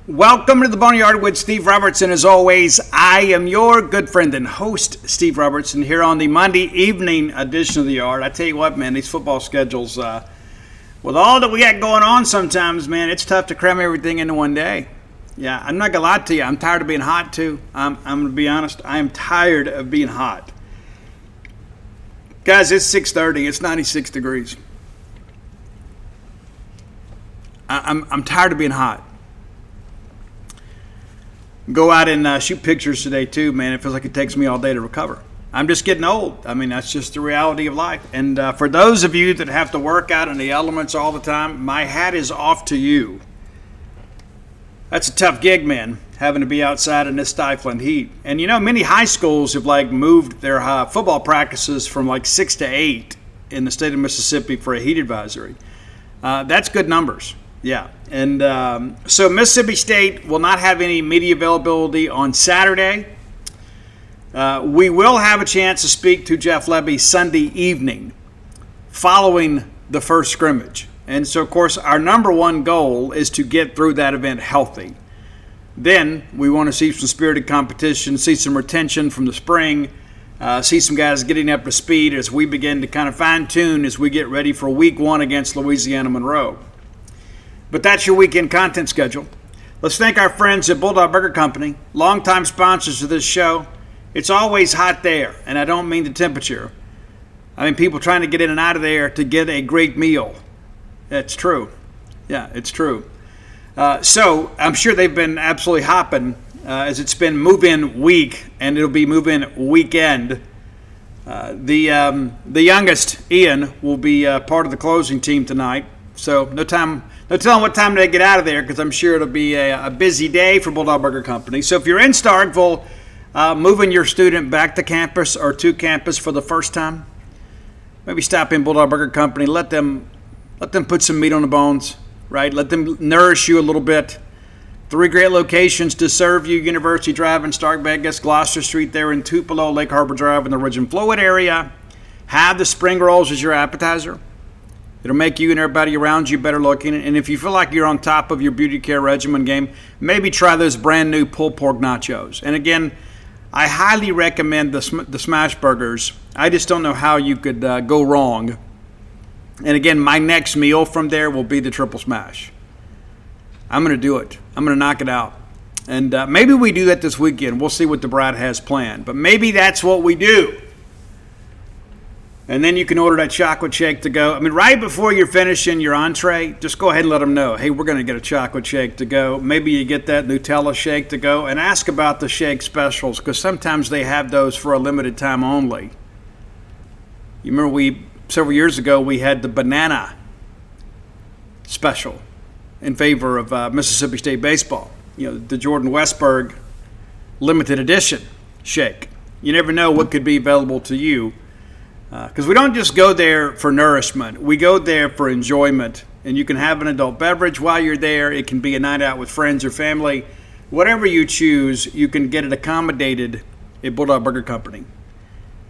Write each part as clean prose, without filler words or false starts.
Welcome to the Boneyard with Steve Robertson. As always, I am your good friend and host, Steve Robertson, here on the Monday evening edition of the Yard. I tell you what, man, these football schedules, with all that we got going on sometimes, man, it's tough to cram everything into one day. Yeah, I'm not going to lie to you. I'm tired of being hot, too. I'm going to be honest. I am tired of being hot. Guys, it's 6:30. It's 96 degrees. I'm tired of being hot. Go out and shoot pictures today, too, man. It feels like it takes me all day to recover. I'm just getting old. I mean, that's just the reality of life. And for those of you that have to work out in the elements all the time, my hat is off to you. That's a tough gig, man, having to be outside in this stifling heat. And, you know, many high schools have, moved their football practices from, 6 to 8 in the state of Mississippi for a heat advisory. That's good numbers. Yeah, and so Mississippi State will not have any media availability on Saturday. We will have a chance to speak to Jeff Lebby Sunday evening following the first scrimmage. And so, of course, our number one goal is to get through that event healthy. Then we want to see some spirited competition, see some retention from the spring, see some guys getting up to speed as we begin to kind of fine-tune as we get ready for week one against Louisiana Monroe. But that's your weekend content schedule. Let's thank our friends at Bulldog Burger Company, longtime sponsors of this show. It's always hot there, and I don't mean the temperature. I mean people trying to get in and out of there to get a great meal. That's true. Yeah, it's true. So I'm sure they've been absolutely hopping as it's been move-in week, and it'll be move-in weekend. The youngest, Ian, will be part of the closing team tonight. So no telling what time they get out of there, because I'm sure it'll be a busy day for Bulldog Burger Company. So if you're in Starkville, moving your student back to campus or to campus for the first time, maybe stop in Bulldog Burger Company. Let them put some meat on the bones, right? Let them nourish you a little bit. 3 great locations to serve you: University Drive in Stark Vegas, Gloucester Street there in Tupelo, Lake Harbor Drive in the Ridge and Flowood area. Have the spring rolls as your appetizer. It'll make you and everybody around you better looking. And if you feel like you're on top of your beauty care regimen game, maybe try those brand new pulled pork nachos. And again, I highly recommend the smash burgers. I just don't know how you could go wrong. And again, my next meal from there will be the triple smash. I'm going to do it. I'm going to knock it out. And maybe we do that this weekend. We'll see what the bride has planned. But maybe that's what we do. And then you can order that chocolate shake to go. I mean, right before you're finishing your entree, just go ahead and let them know, hey, we're going to get a chocolate shake to go. Maybe you get that Nutella shake to go, and ask about the shake specials, because sometimes they have those for a limited time only. You remember several years ago, we had the banana special in favor of Mississippi State baseball. You know, the Jordan Westberg limited edition shake. You never know what could be available to you. Because we don't just go there for nourishment. We go there for enjoyment. And you can have an adult beverage while you're there. It can be a night out with friends or family. Whatever you choose, you can get it accommodated at Bulldog Burger Company.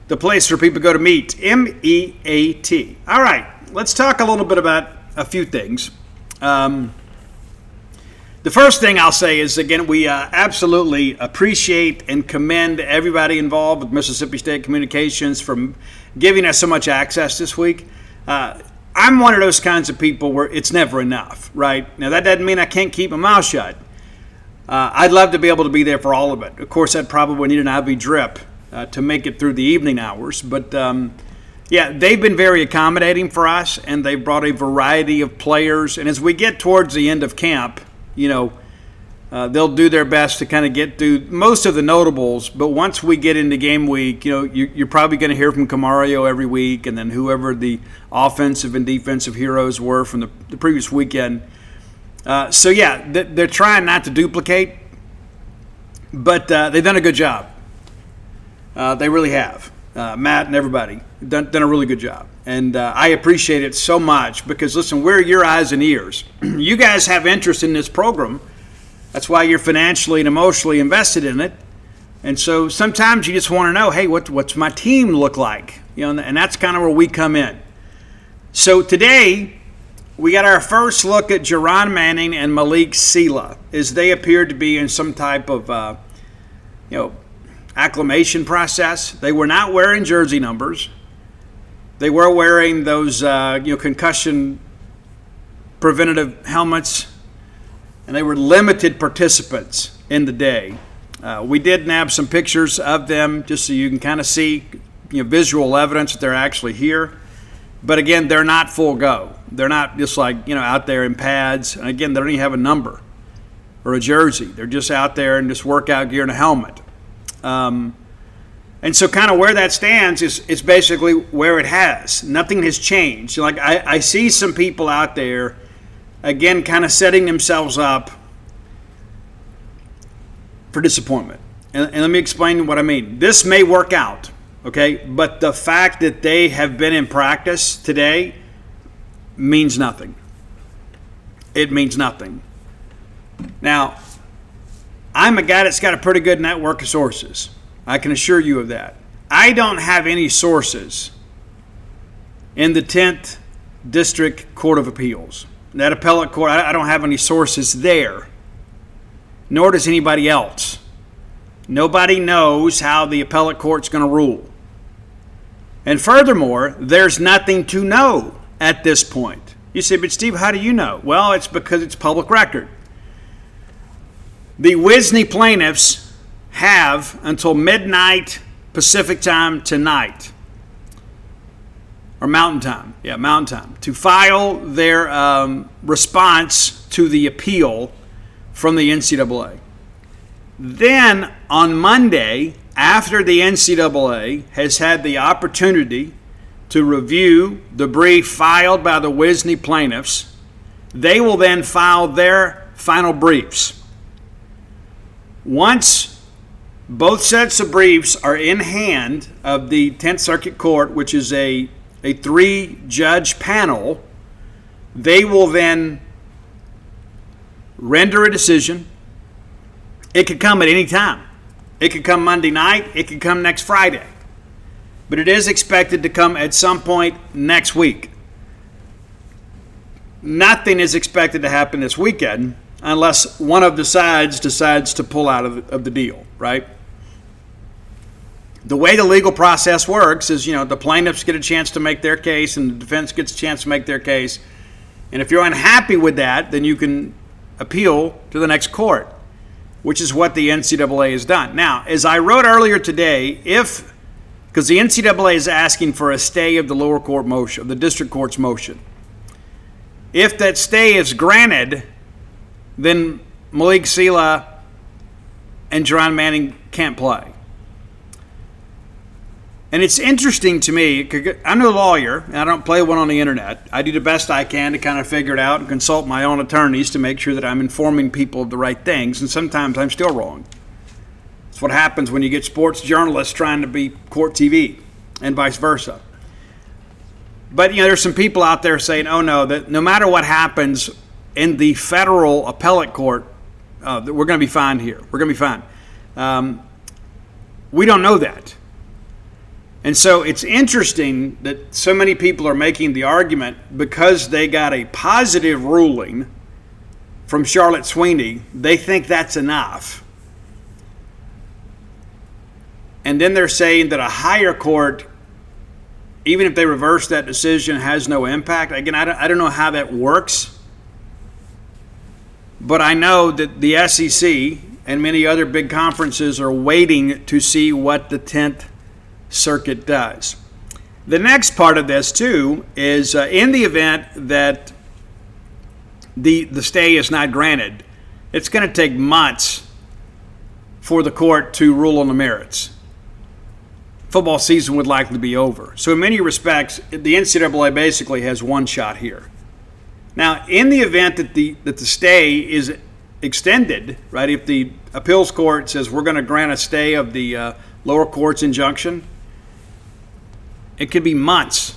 The place where people go to meet. M-E-A-T. All right, let's talk a little bit about a few things. The first thing I'll say is, again, we absolutely appreciate and commend everybody involved with Mississippi State Communications for giving us so much access this week. I'm one of those kinds of people where it's never enough, right? Now, that doesn't mean I can't keep my mouth shut. I'd love to be able to be there for all of it. Of course, I'd probably need an IV drip to make it through the evening hours. But, yeah, they've been very accommodating for us, and they've brought a variety of players. And as we get towards the end of camp, you know, they'll do their best to kind of get through most of the notables. But once we get into game week, you know, you're probably going to hear from Camario every week, and then whoever the offensive and defensive heroes were from the previous weekend. So, yeah, they're trying not to duplicate, but they've done a good job. They really have. Matt and everybody done a really good job. And I appreciate it so much because, listen, we're your eyes and ears. You guys have interest in this program. That's why you're financially and emotionally invested in it. And so sometimes you just want to know, hey, what's my team look like? You know, and that's kind of where we come in. So today we got our first look at Jahron Manning and Malick Sylla as they appeared to be in some type of, acclimation process. They were not wearing jersey numbers. They were wearing those, concussion preventative helmets, and they were limited participants in the day. We did nab some pictures of them just so you can kind of see, visual evidence that they're actually here. But again, they're not full go. They're not just like, out there in pads. And again, they don't even have a number or a jersey. They're just out there in just workout gear and a helmet. And so kind of where that stands is basically where it has. Nothing has changed. Like I see some people out there, again, kind of setting themselves up for disappointment. And let me explain what I mean. This may work out, okay? But the fact that they have been in practice today means nothing. It means nothing. Now, I'm a guy that's got a pretty good network of sources. I can assure you of that. I don't have any sources in the 10th District Court of Appeals. That appellate court, I don't have any sources there. Nor does anybody else. Nobody knows how the appellate court's going to rule. And furthermore, there's nothing to know at this point. You say, but Steve, how do you know? Well, it's because it's public record. The Wisney plaintiffs have until midnight Pacific time tonight, or Mountain Time, Mountain Time, to file their response to the appeal from the NCAA. Then on Monday, after the NCAA has had the opportunity to review the brief filed by the Wisney plaintiffs, they will then file their final briefs. Once both sets of briefs are in hand of the 10th Circuit Court, which is a 3-judge panel, they will then render a decision. It could come at any time. It could come Monday night. It could come next Friday. But it is expected to come at some point next week. Nothing is expected to happen this weekend unless one of the sides decides to pull out of the deal, right? The way the legal process works is, the plaintiffs get a chance to make their case and the defense gets a chance to make their case. And if you're unhappy with that, then you can appeal to the next court, which is what the NCAA has done. Now, as I wrote earlier today, because the NCAA is asking for a stay of the lower court motion, of the district court's motion. If that stay is granted, then Malick Sylla and Jahron Manning can't play. And it's interesting to me, I'm no lawyer, and I don't play one on the internet. I do the best I can to kind of figure it out and consult my own attorneys to make sure that I'm informing people of the right things, and sometimes I'm still wrong. It's what happens when you get sports journalists trying to be court TV, and vice versa. But, there's some people out there saying, oh no, that no matter what happens in the federal appellate court, that we're going to be fine here. We're going to be fine. We don't know that. And so it's interesting that so many people are making the argument because they got a positive ruling from Charlotte Sweeney, they think that's enough. And then they're saying that a higher court, even if they reverse that decision, has no impact. Again, I don't know how that works. But I know that the SEC and many other big conferences are waiting to see what the 10th Circuit does. The next part of this, too, is in the event that the stay is not granted, it's going to take months for the court to rule on the merits. Football season would likely be over. So in many respects, the NCAA basically has one shot here. Now, in the event that the stay is extended, right, if the appeals court says we're going to grant a stay of the lower court's injunction, it could be months,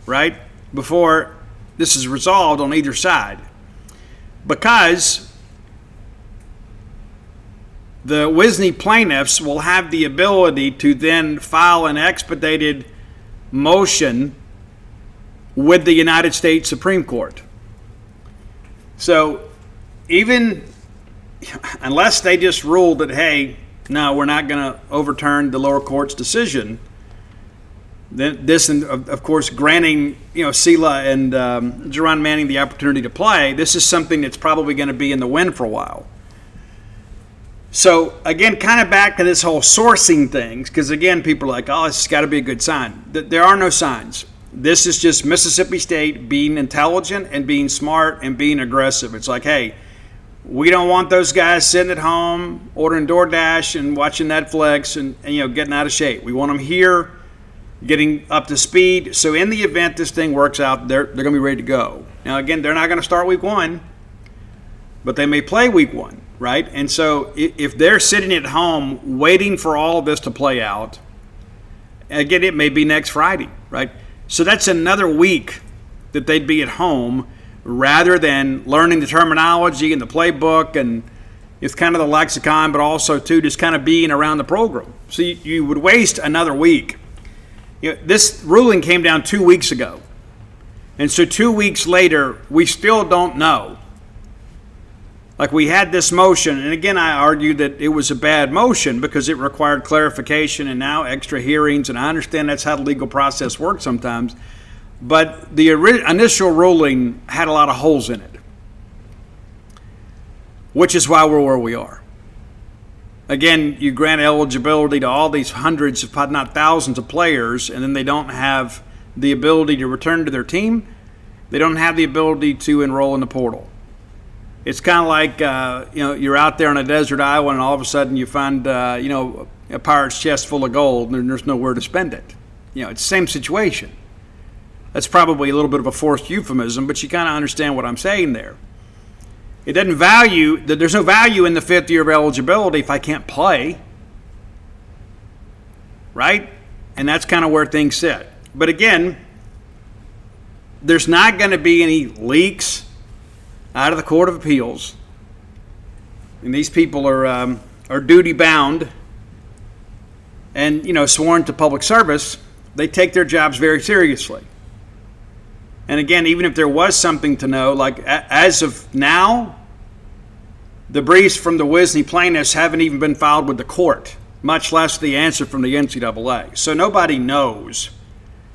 right, before this is resolved on either side. Because the Wisney plaintiffs will have the ability to then file an expedited motion with the United States Supreme Court. So even unless they just ruled that, hey, no, we're not going to overturn the lower court's decision, then this, and of course, granting Sylla and Jahron Manning the opportunity to play, this is something that's probably going to be in the wind for a while. So again, kind of back to this whole sourcing things, because again, people are like, oh, this has got to be a good sign. There are no signs. This is just Mississippi State being intelligent and being smart and being aggressive. It's like, hey, we don't want those guys sitting at home ordering DoorDash and watching Netflix and getting out of shape. We want them here, getting up to speed. So in the event this thing works out, they're going to be ready to go. Now again, they're not going to start week 1, but they may play week 1. Right? And so if they're sitting at home waiting for all of this to play out, again, it may be next Friday, right? So that's another week that they'd be at home rather than learning the terminology and the playbook, and it's kind of the lexicon, but also, too, just kind of being around the program. So you would waste another week. This ruling came down 2 weeks ago. And so 2 weeks later, we still don't know. Like, we had this motion, and again, I argued that it was a bad motion because it required clarification and now extra hearings, and I understand that's how the legal process works sometimes. But the initial ruling had a lot of holes in it, which is why we're where we are. Again, you grant eligibility to all these hundreds, if not thousands, of players, and then they don't have the ability to return to their team. They don't have the ability to enroll in the portal. It's kind of like, you're out there on a desert island and all of a sudden you find, a pirate's chest full of gold and there's nowhere to spend it. It's the same situation. That's probably a little bit of a forced euphemism, but you kind of understand what I'm saying there. It doesn't there's no value in the 5th year of eligibility if I can't play. Right? And that's kind of where things sit. But again, there's not going to be any leaks out of the Court of Appeals, and these people are duty bound and sworn to public service. They take their jobs very seriously. And again, even if there was something to know, like as of now, the briefs from the Wisney plaintiffs haven't even been filed with the court, much less the answer from the NCAA. So nobody knows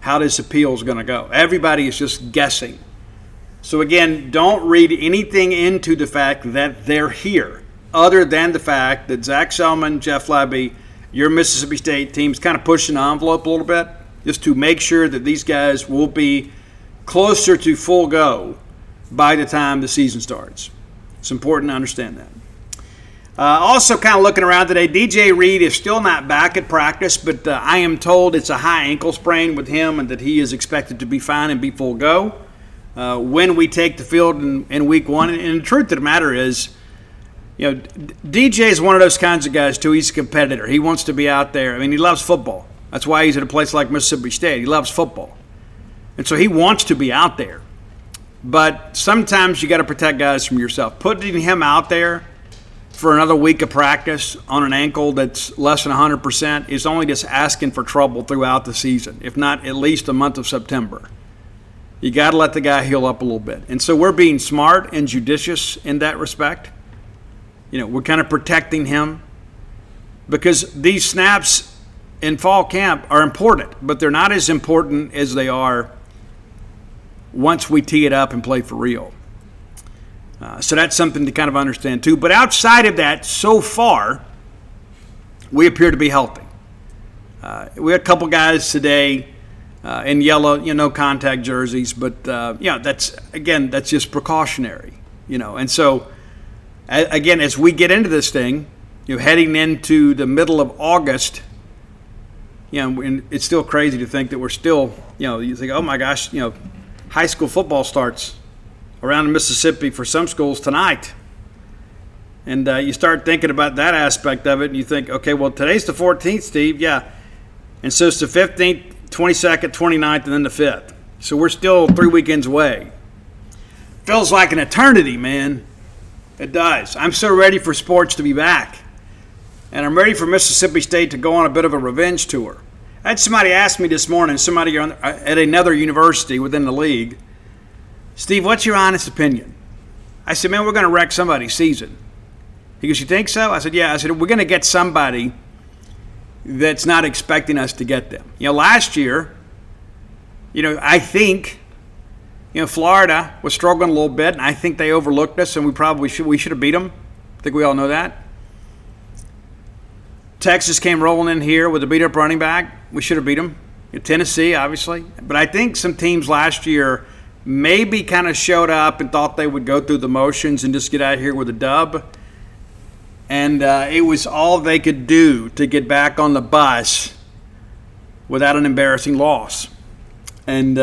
how this appeal is going to go. Everybody is just guessing. So again, don't read anything into the fact that they're here, other than the fact that Zach Selman, Jeff Labby, your Mississippi State team's kind of pushing the envelope a little bit, just to make sure that these guys will be closer to full go by the time the season starts. It's important to understand that. Also kind of looking around today, DJ Reed is still not back at practice, but I am told it's a high ankle sprain with him and that he is expected to be fine and be full go when we take the field in week 1. And the truth of the matter is, DJ is one of those kinds of guys, too. He's a competitor. He wants to be out there. I mean, he loves football. That's why he's at a place like Mississippi State. He loves football. And so he wants to be out there. But sometimes you got to protect guys from yourself. Putting him out there for another week of practice on an ankle that's less than 100% is only just asking for trouble throughout the season, if not at least the month of September. You got to let the guy heal up a little bit. And so we're being smart and judicious in that respect. We're kind of protecting him because these snaps in fall camp are important, but they're not as important as they are once we tee it up and play for real. So that's something to kind of understand too. But outside of that, so far, we appear to be healthy. We had a couple guys today in yellow, no contact jerseys, but that's just precautionary, And so, again, as we get into this thing, heading into the middle of August, and it's still crazy to think that we're still, you think, oh my gosh, high school football starts around Mississippi for some schools tonight. And you start thinking about that aspect of it, and you think, okay, well, today's the 14th, Steve, yeah. And so it's the 15th, 22nd, 29th, and then the 5th. So we're still 3 weekends away. Feels like an eternity, man. It does. I'm so ready for sports to be back. And I'm ready for Mississippi State to go on a bit of a revenge tour. I had somebody ask me this morning, somebody at another university within the league, Steve, what's your honest opinion? I said, man, we're going to wreck somebody's season. He goes, you think so? I said, yeah. I said, we're going to get somebody that's not expecting us to get them. Last year, I think, Florida was struggling a little bit, and I think they overlooked us, and we should have beat them. I think we all know that. Texas came rolling in here with a beat-up running back. We should have beat them. Tennessee, obviously. But I think some teams last year maybe kind of showed up and thought they would go through the motions and just get out of here with a dub. And it was all they could do to get back on the bus without an embarrassing loss. And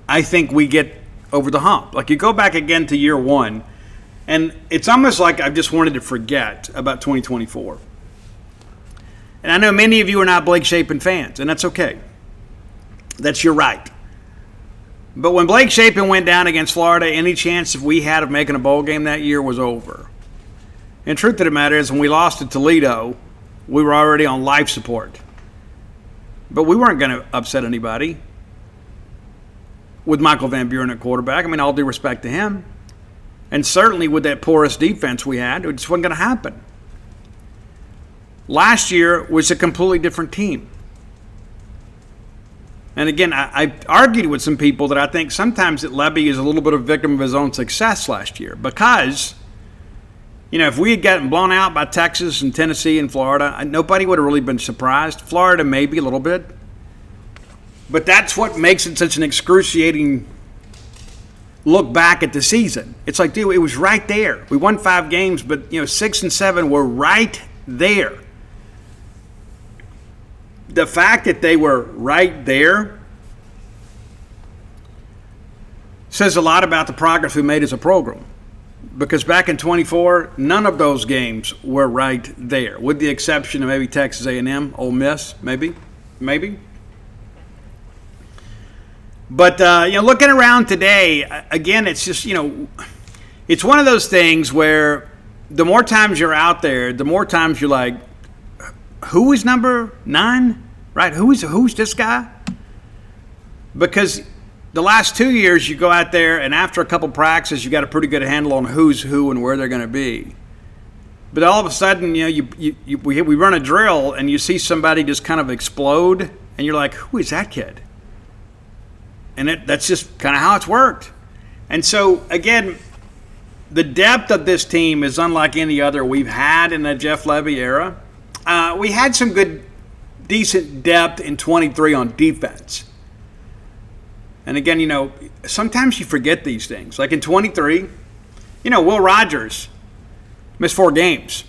I think we get over the hump. Like, you go back again to year one, and it's almost like I just wanted to forget about 2024. And I know many of you are not Blake Shapen fans, and that's okay. That's your right. But when Blake Shapen went down against Florida, any chance we had of making a bowl game that year was over. And the truth of the matter is, when we lost to Toledo, we were already on life support. But we weren't going to upset anybody with Michael Van Buren at quarterback. I mean, all due respect to him. And certainly with that porous defense we had, it just wasn't going to happen. Last year was a completely different team. And again, I argued with some people that I think sometimes that Levy is a little bit of a victim of his own success last year because, if we had gotten blown out by Texas and Tennessee and Florida, nobody would have really been surprised. Florida maybe a little bit. But that's what makes it such an excruciating look back at the season. It's like, dude, it was right there. We won 5 games, but 6 and 7 were right there. The fact that they were right there says a lot about the progress we made as a program. Because back in 24, none of those games were right there, with the exception of maybe Texas A&M, Ole Miss, maybe. But, looking around today, again, it's just, it's one of those things where the more times you're out there, the more times you're like, who is number 9? Right? Who's this guy? Because the last 2 years you go out there and after a couple practices you got a pretty good handle on who's who and where they're going to be. But all of a sudden, we run a drill and you see somebody just kind of explode and you're like, who is that kid? And that's just kind of how it's worked. And so, again, the depth of this team is unlike any other we've had in the Jeff Levy era. We had some decent depth in 23 on defense. And again, sometimes you forget these things. Like in 23, Will Rogers missed 4 games.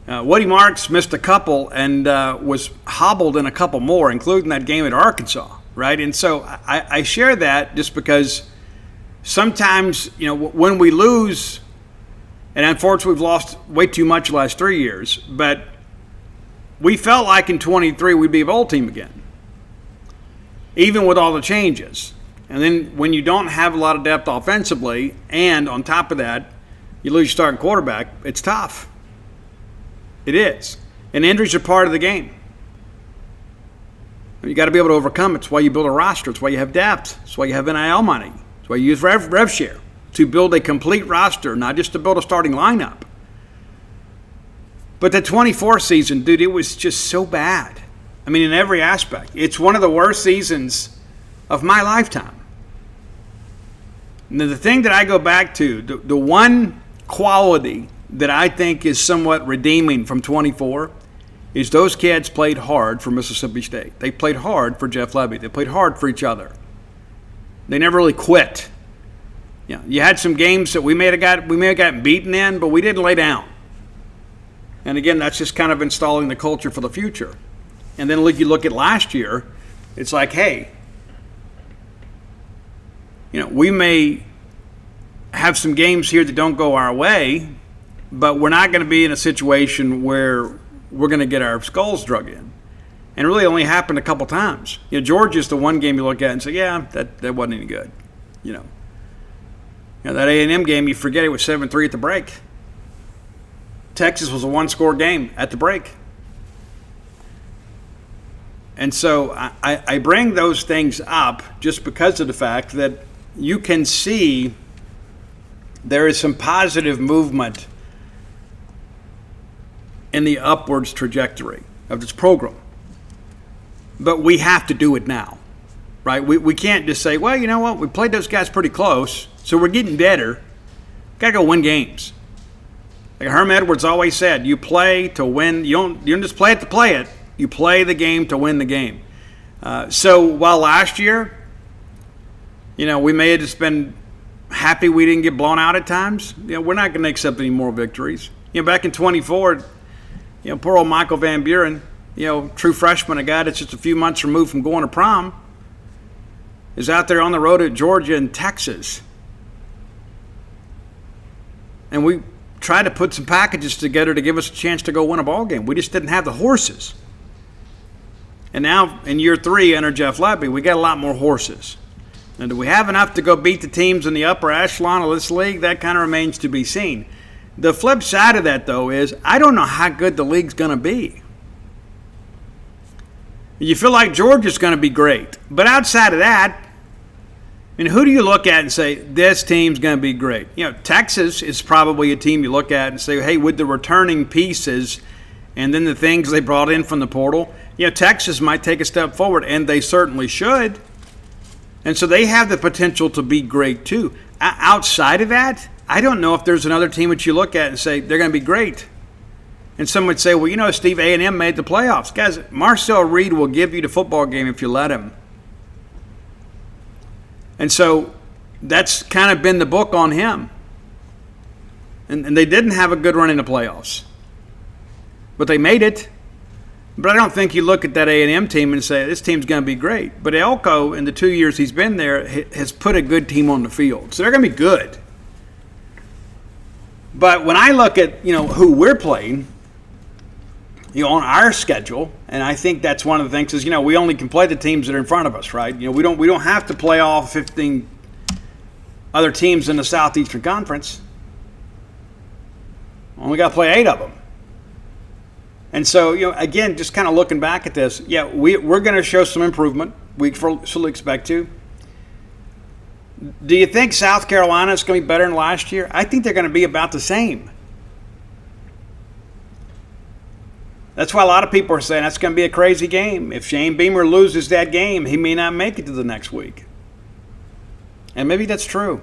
Woody Marks missed a couple and was hobbled in a couple more, including that game at Arkansas, right? And so I share that just because sometimes, when we lose, and unfortunately we've lost way too much the last 3 years, but we felt like in 23 we'd be a bowl team again, even with all the changes. And then when you don't have a lot of depth offensively, and on top of that, you lose your starting quarterback, it's tough. It is. And injuries are part of the game. You got to be able to overcome it. It's why you build a roster. It's why you have depth. It's why you have NIL money. It's why you use rev share to build a complete roster, not just to build a starting lineup. But the 24 season, dude, it was just so bad. I mean, in every aspect. It's one of the worst seasons of my lifetime. Now, the thing that I go back to, the one quality that I think is somewhat redeeming from 24 is those kids played hard for Mississippi State. They played hard for Jeff Levy. They played hard for each other. They never really quit. You had some games that we may have gotten beaten in, but we didn't lay down. And again, that's just kind of installing the culture for the future. And then you look at last year, it's like, hey, we may have some games here that don't go our way, but we're not going to be in a situation where we're going to get our skulls drug in. And it really only happened a couple times. Georgia's the one game you look at and say, yeah, that wasn't any good. That A&M game, you forget it was 7-3 at the break. Texas was a 1-score game at the break. And so I bring those things up just because of the fact that you can see there is some positive movement in the upwards trajectory of this program. But we have to do it now, right? We can't just say, well, you know what, we played those guys pretty close, so we're getting better. Got to go win games. Like Herm Edwards always said, you play to win. You don't just play it to play it. You play the game to win the game. So while last year, we may have just been happy we didn't get blown out at times, we're not going to accept any more victories. Back in 24, poor old Michael Van Buren, true freshman, a guy that's just a few months removed from going to prom, is out there on the road at Georgia and Texas. And we tried to put some packages together to give us a chance to go win a ball game. We just didn't have the horses. And now in year 3 under Jeff Lebby, we got a lot more horses. And do we have enough to go beat the teams in the upper echelon of this league? That kind of remains to be seen. The flip side of that, though, is I don't know how good the league's going to be. You feel like Georgia's going to be great. But outside of that, who do you look at and say, this team's going to be great? Texas is probably a team you look at and say, hey, with the returning pieces and then the things they brought in from the portal, Texas might take a step forward, and they certainly should. And so they have the potential to be great too. Outside of that, I don't know if there's another team that you look at and say, they're going to be great. And some would say, well, Steve, A&M made the playoffs. Guys, Marcel Reed will give you the football game if you let him. And so that's kind of been the book on him. And they didn't have a good run in the playoffs. But they made it. But I don't think you look at that A&M team and say, this team's going to be great. But Elko, in the 2 years he's been there, has put a good team on the field. So they're going to be good. But when I look at, who we're playing, on our schedule, and I think that's one of the things is, we only can play the teams that are in front of us, right? We don't have to play all 15 other teams in the Southeastern Conference. Only got to play 8 of them. And so, again, just kind of looking back at this, we're going to show some improvement. We fully expect to. Do you think South Carolina is going to be better than last year? I think they're going to be about the same. That's why a lot of people are saying that's going to be a crazy game. If Shane Beamer loses that game, he may not make it to the next week. And maybe that's true.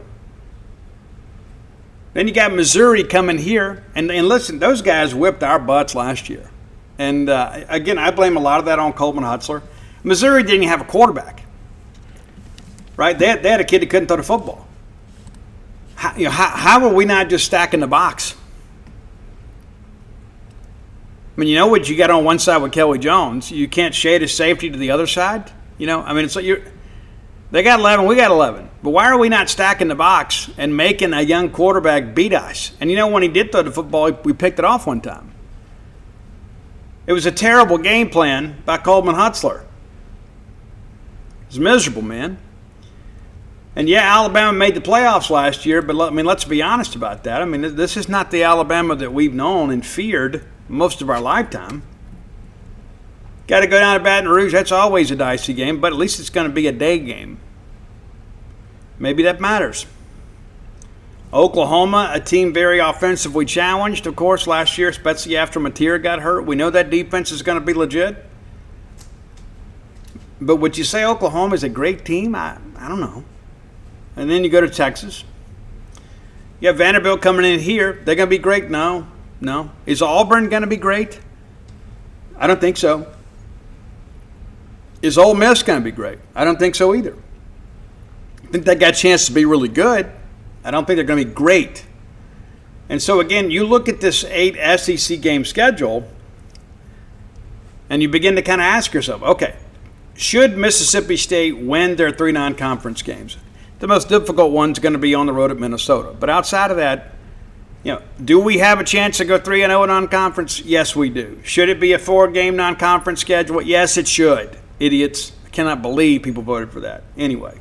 Then you got Missouri coming here. And listen, those guys whipped our butts last year. And, again, I blame a lot of that on Coleman Hutzler. Missouri didn't even have a quarterback. Right? They had a kid that couldn't throw the football. How are we not just stacking the box? What you got on one side with Kelly Jones, you can't shade his safety to the other side. It's like they got 11, we got 11. But why are we not stacking the box and making a young quarterback beat us? And when he did throw the football, we picked it off one time. It was a terrible game plan by Coleman Hutzler. It was miserable, man. And Alabama made the playoffs last year, but let's be honest about that. This is not the Alabama that we've known and feared most of our lifetime. Got to go down to Baton Rouge. That's always a dicey game, but at least it's going to be a day game. Maybe that matters. Oklahoma, a team very offensively challenged, of course, last year, especially after Mateer got hurt. We know that defense is going to be legit. But would you say Oklahoma is a great team? I don't know. And then you go to Texas. You have Vanderbilt coming in here. They're going to be great? No. Is Auburn going to be great? I don't think so. Is Ole Miss going to be great? I don't think so either. I think they got a chance to be really good. I don't think they're going to be great. And so, again, you look at this 8 SEC game schedule, and you begin to kind of ask yourself, okay, should Mississippi State win their 3 non-conference games? The most difficult one's going to be on the road at Minnesota. But outside of that, do we have a chance to go 3-0 in non-conference? Yes, we do. Should it be a 4-game non-conference schedule? Yes, it should. Idiots. I cannot believe people voted for that. Anyway,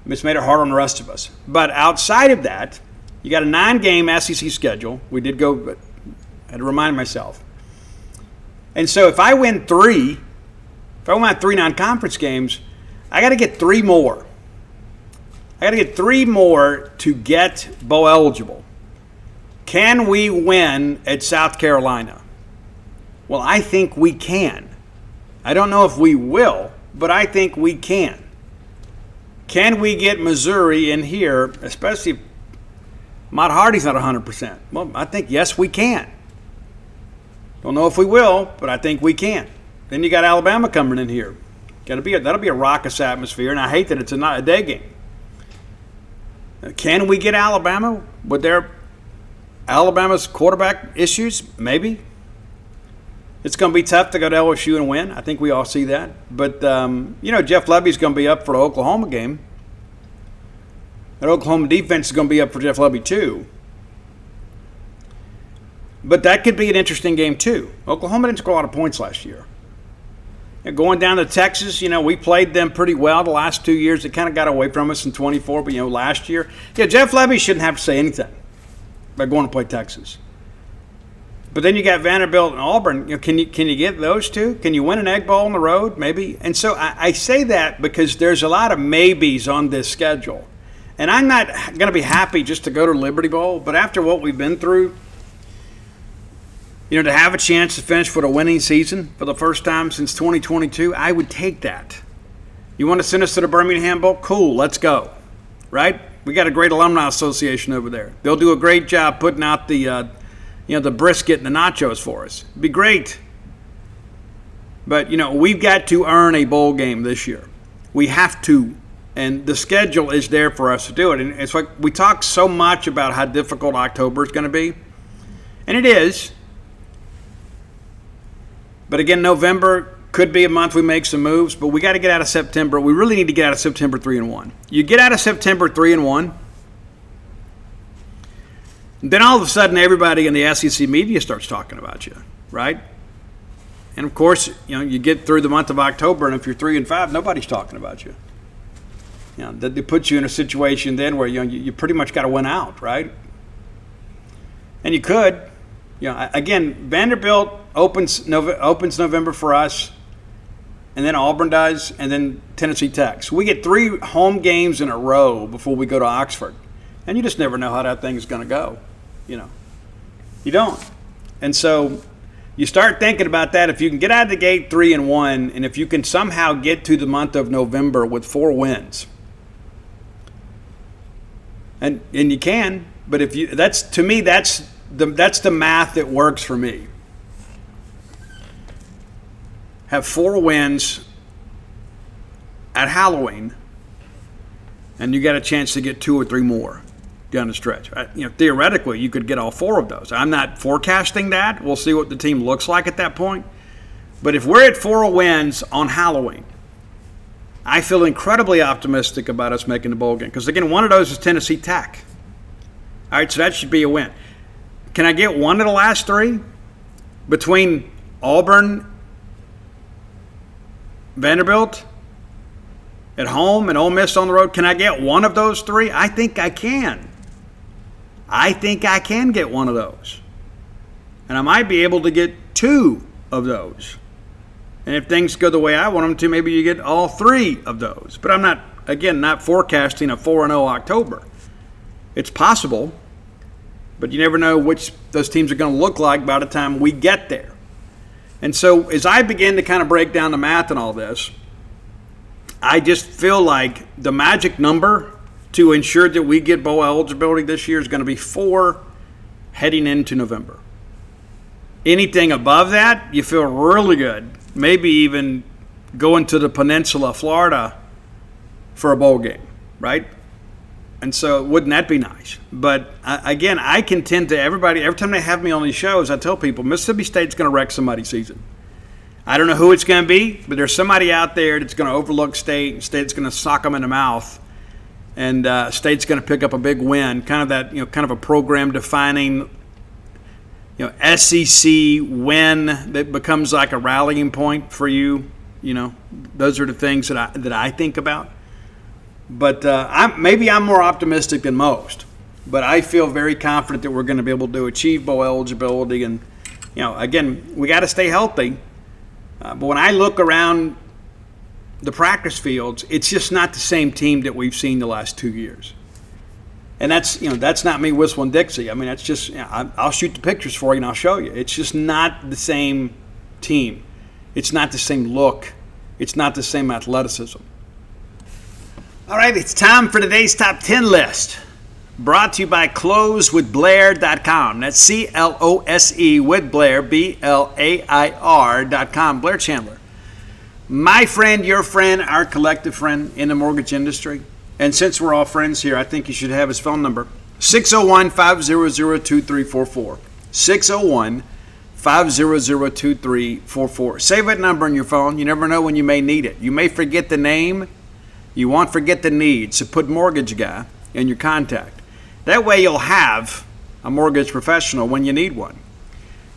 it's made it hard on the rest of us. But outside of that, you got a 9-game SEC schedule. We did go, but I had to remind myself. And so if I win 3, If I want 3 non-conference games, I got to get 3 more. I got to get 3 more to get bowl eligible. Can we win at South Carolina? Well, I think we can. I don't know if we will, but I think we can. Can we get Missouri in here, especially if Mott Hardy's not 100%? Well, I think, yes, we can. Don't know if we will, but I think we can. Then you got Alabama coming in here. That'll be a raucous atmosphere, and I hate that it's a day game. Can we get Alabama with their Alabama's quarterback issues? Maybe. It's going to be tough to go to LSU and win. I think we all see that. But, Jeff Lebby's going to be up for the Oklahoma game. That Oklahoma defense is going to be up for Jeff Lebby too. But that could be an interesting game too. Oklahoma didn't score a lot of points last year. And going down to Texas, we played them pretty well the last 2 years. It kind of got away from us in 24, but, last year. Yeah, Jeff Lebby shouldn't have to say anything by going to play Texas. But then you got Vanderbilt and Auburn. Can you get those two? Can you win an Egg Bowl on the road? Maybe. And so I say that because there's a lot of maybes on this schedule. And I'm not going to be happy just to go to Liberty Bowl, but after what we've been through, to have a chance to finish with a winning season for the first time since 2022, I would take that. You want to send us to the Birmingham Bowl? Cool, let's go. Right? We got a great alumni association over there. They'll do a great job putting out the brisket and the nachos for us. It'd be great. But, we've got to earn a bowl game this year. We have to. And the schedule is there for us to do it. And it's like we talk so much about how difficult October is going to be. And it is. But again, November could be a month we make some moves. But we got to get out of September. We really need to get out of September 3-1. You get out of September 3-1. Then all of a sudden, everybody in the SEC media starts talking about you, right? And of course, you get through the month of October, and if you're 3-5, nobody's talking about you. They put you in a situation then where you pretty much got to win out, right? And you could, again, Vanderbilt opens November for us, and then Auburn does, and then Tennessee Tech. So we get 3 home games in a row before we go to Oxford, and you just never know how that thing is going to go. You don't. And so you start thinking about that. If you can get out of the gate 3-1, and if you can somehow get to the month of November with 4 wins, and you can, but if you that's the math that works for me. Have 4 wins at Halloween, and you got a chance to get 2 or 3 more down the stretch. Theoretically, you could get all 4 of those. I'm not forecasting that. We'll see what the team looks like at that point. But if we're at 4 wins on Halloween, I feel incredibly optimistic about us making the bowl game. Because, again, one of those is Tennessee Tech. All right, so that should be a win. Can I get one of the last 3? Between Auburn, Vanderbilt, at home, and Ole Miss on the road, can I get one of those 3? I think I can. I think I can get one of those. And I might be able to get 2 of those. And if things go the way I want them to, maybe you get all 3 of those. But I'm not forecasting a 4-0 October. It's possible, but you never know which those teams are going to look like by the time we get there. And so as I begin to kind of break down the math and all this, I just feel like the magic number to ensure that we get bowl eligibility this year is going to be 4 heading into November. Anything above that, you feel really good. Maybe even going to the Peninsula, Florida for a bowl game, right? And so wouldn't that be nice? But again, I contend to everybody, every time they have me on these shows, I tell people Mississippi State's going to wreck somebody's season. I don't know who it's going to be, but there's somebody out there that's going to overlook State, and State's going to sock them in the mouth, and State's going to pick up a big win, kind of that, kind of a program-defining, SEC win that becomes like a rallying point for you. Those are the things that I think about. But maybe I'm more optimistic than most. But I feel very confident that we're going to be able to achieve bowl eligibility. And, again, we got to stay healthy. But when I look around the practice fields, it's just not the same team that we've seen the last 2 years. And that's not me whistling Dixie. I mean, that's just, I'll shoot the pictures for you and I'll show you. It's just not the same team. It's not the same look. It's not the same athleticism. All right, it's time for today's top 10 list. Brought to you by closewithblair.com. That's CLOSE with Blair, BLAIR.com. Blair Chandler. My friend, your friend, our collective friend in the mortgage industry. And since we're all friends here, I think you should have his phone number. 601-500-2344. 601-500-2344. Save that number on your phone. You never know when you may need it. You may forget the name. You won't forget the need. So put mortgage guy in your contact. That way you'll have a mortgage professional when you need one.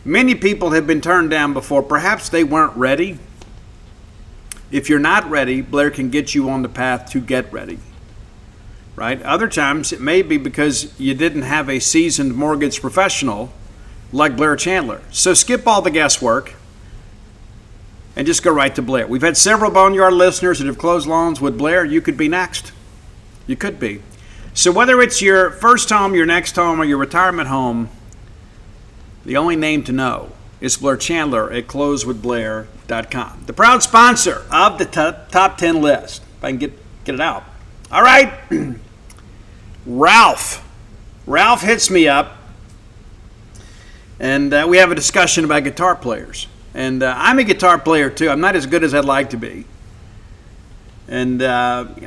Many people have been turned down before. Perhaps they weren't ready. If you're not ready, Blair can get you on the path to get ready. Right? Other times it may be because you didn't have a seasoned mortgage professional like Blair Chandler. So skip all the guesswork and just go right to Blair. We've had several Boneyard listeners that have closed loans with Blair. You could be next. You could be. So whether it's your first home, your next home, or your retirement home, the only name to know is Blair Chandler at closewithblair.com. The proud sponsor of the top 10 list. If I can get it out. All right. Ralph hits me up, and we have a discussion about guitar players. And I'm a guitar player too. I'm not as good as I'd like to be, and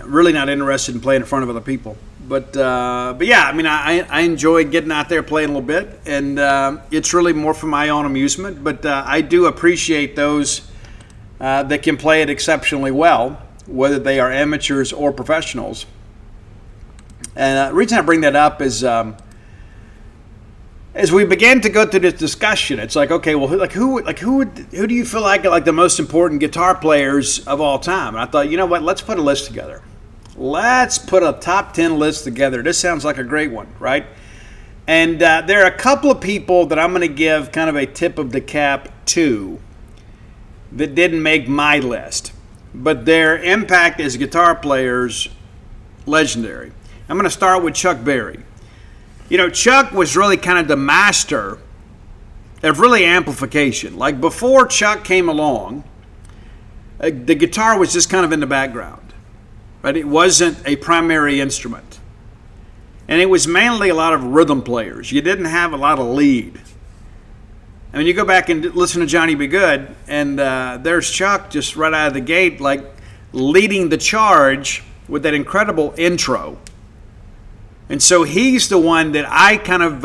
really not interested in playing in front of other people. But yeah, I mean, I enjoy getting out there playing a little bit, and it's really more for my own amusement. But I do appreciate those that can play it exceptionally well, whether they are amateurs or professionals. And the reason I bring that up is as we began to go through this discussion, it's like, okay, well, who do you feel like the most important guitar players of all time? And I thought, you know what? Let's put a list together. Let's put a top 10 list together. This sounds like a great one, right? And there are a couple of people that I'm going to give kind of a tip of the cap to that didn't make my list, but their impact as guitar players, legendary. I'm going to start with Chuck Berry. You know, Chuck was really kind of the master of really amplification. Like before Chuck came along, the guitar was just kind of in the background, right? It wasn't a primary instrument. And it was mainly a lot of rhythm players. You didn't have a lot of lead. I mean, you go back and listen to Johnny B. Good, and there's Chuck just right out of the gate, like leading the charge with that incredible intro. And so he's the one that I kind of,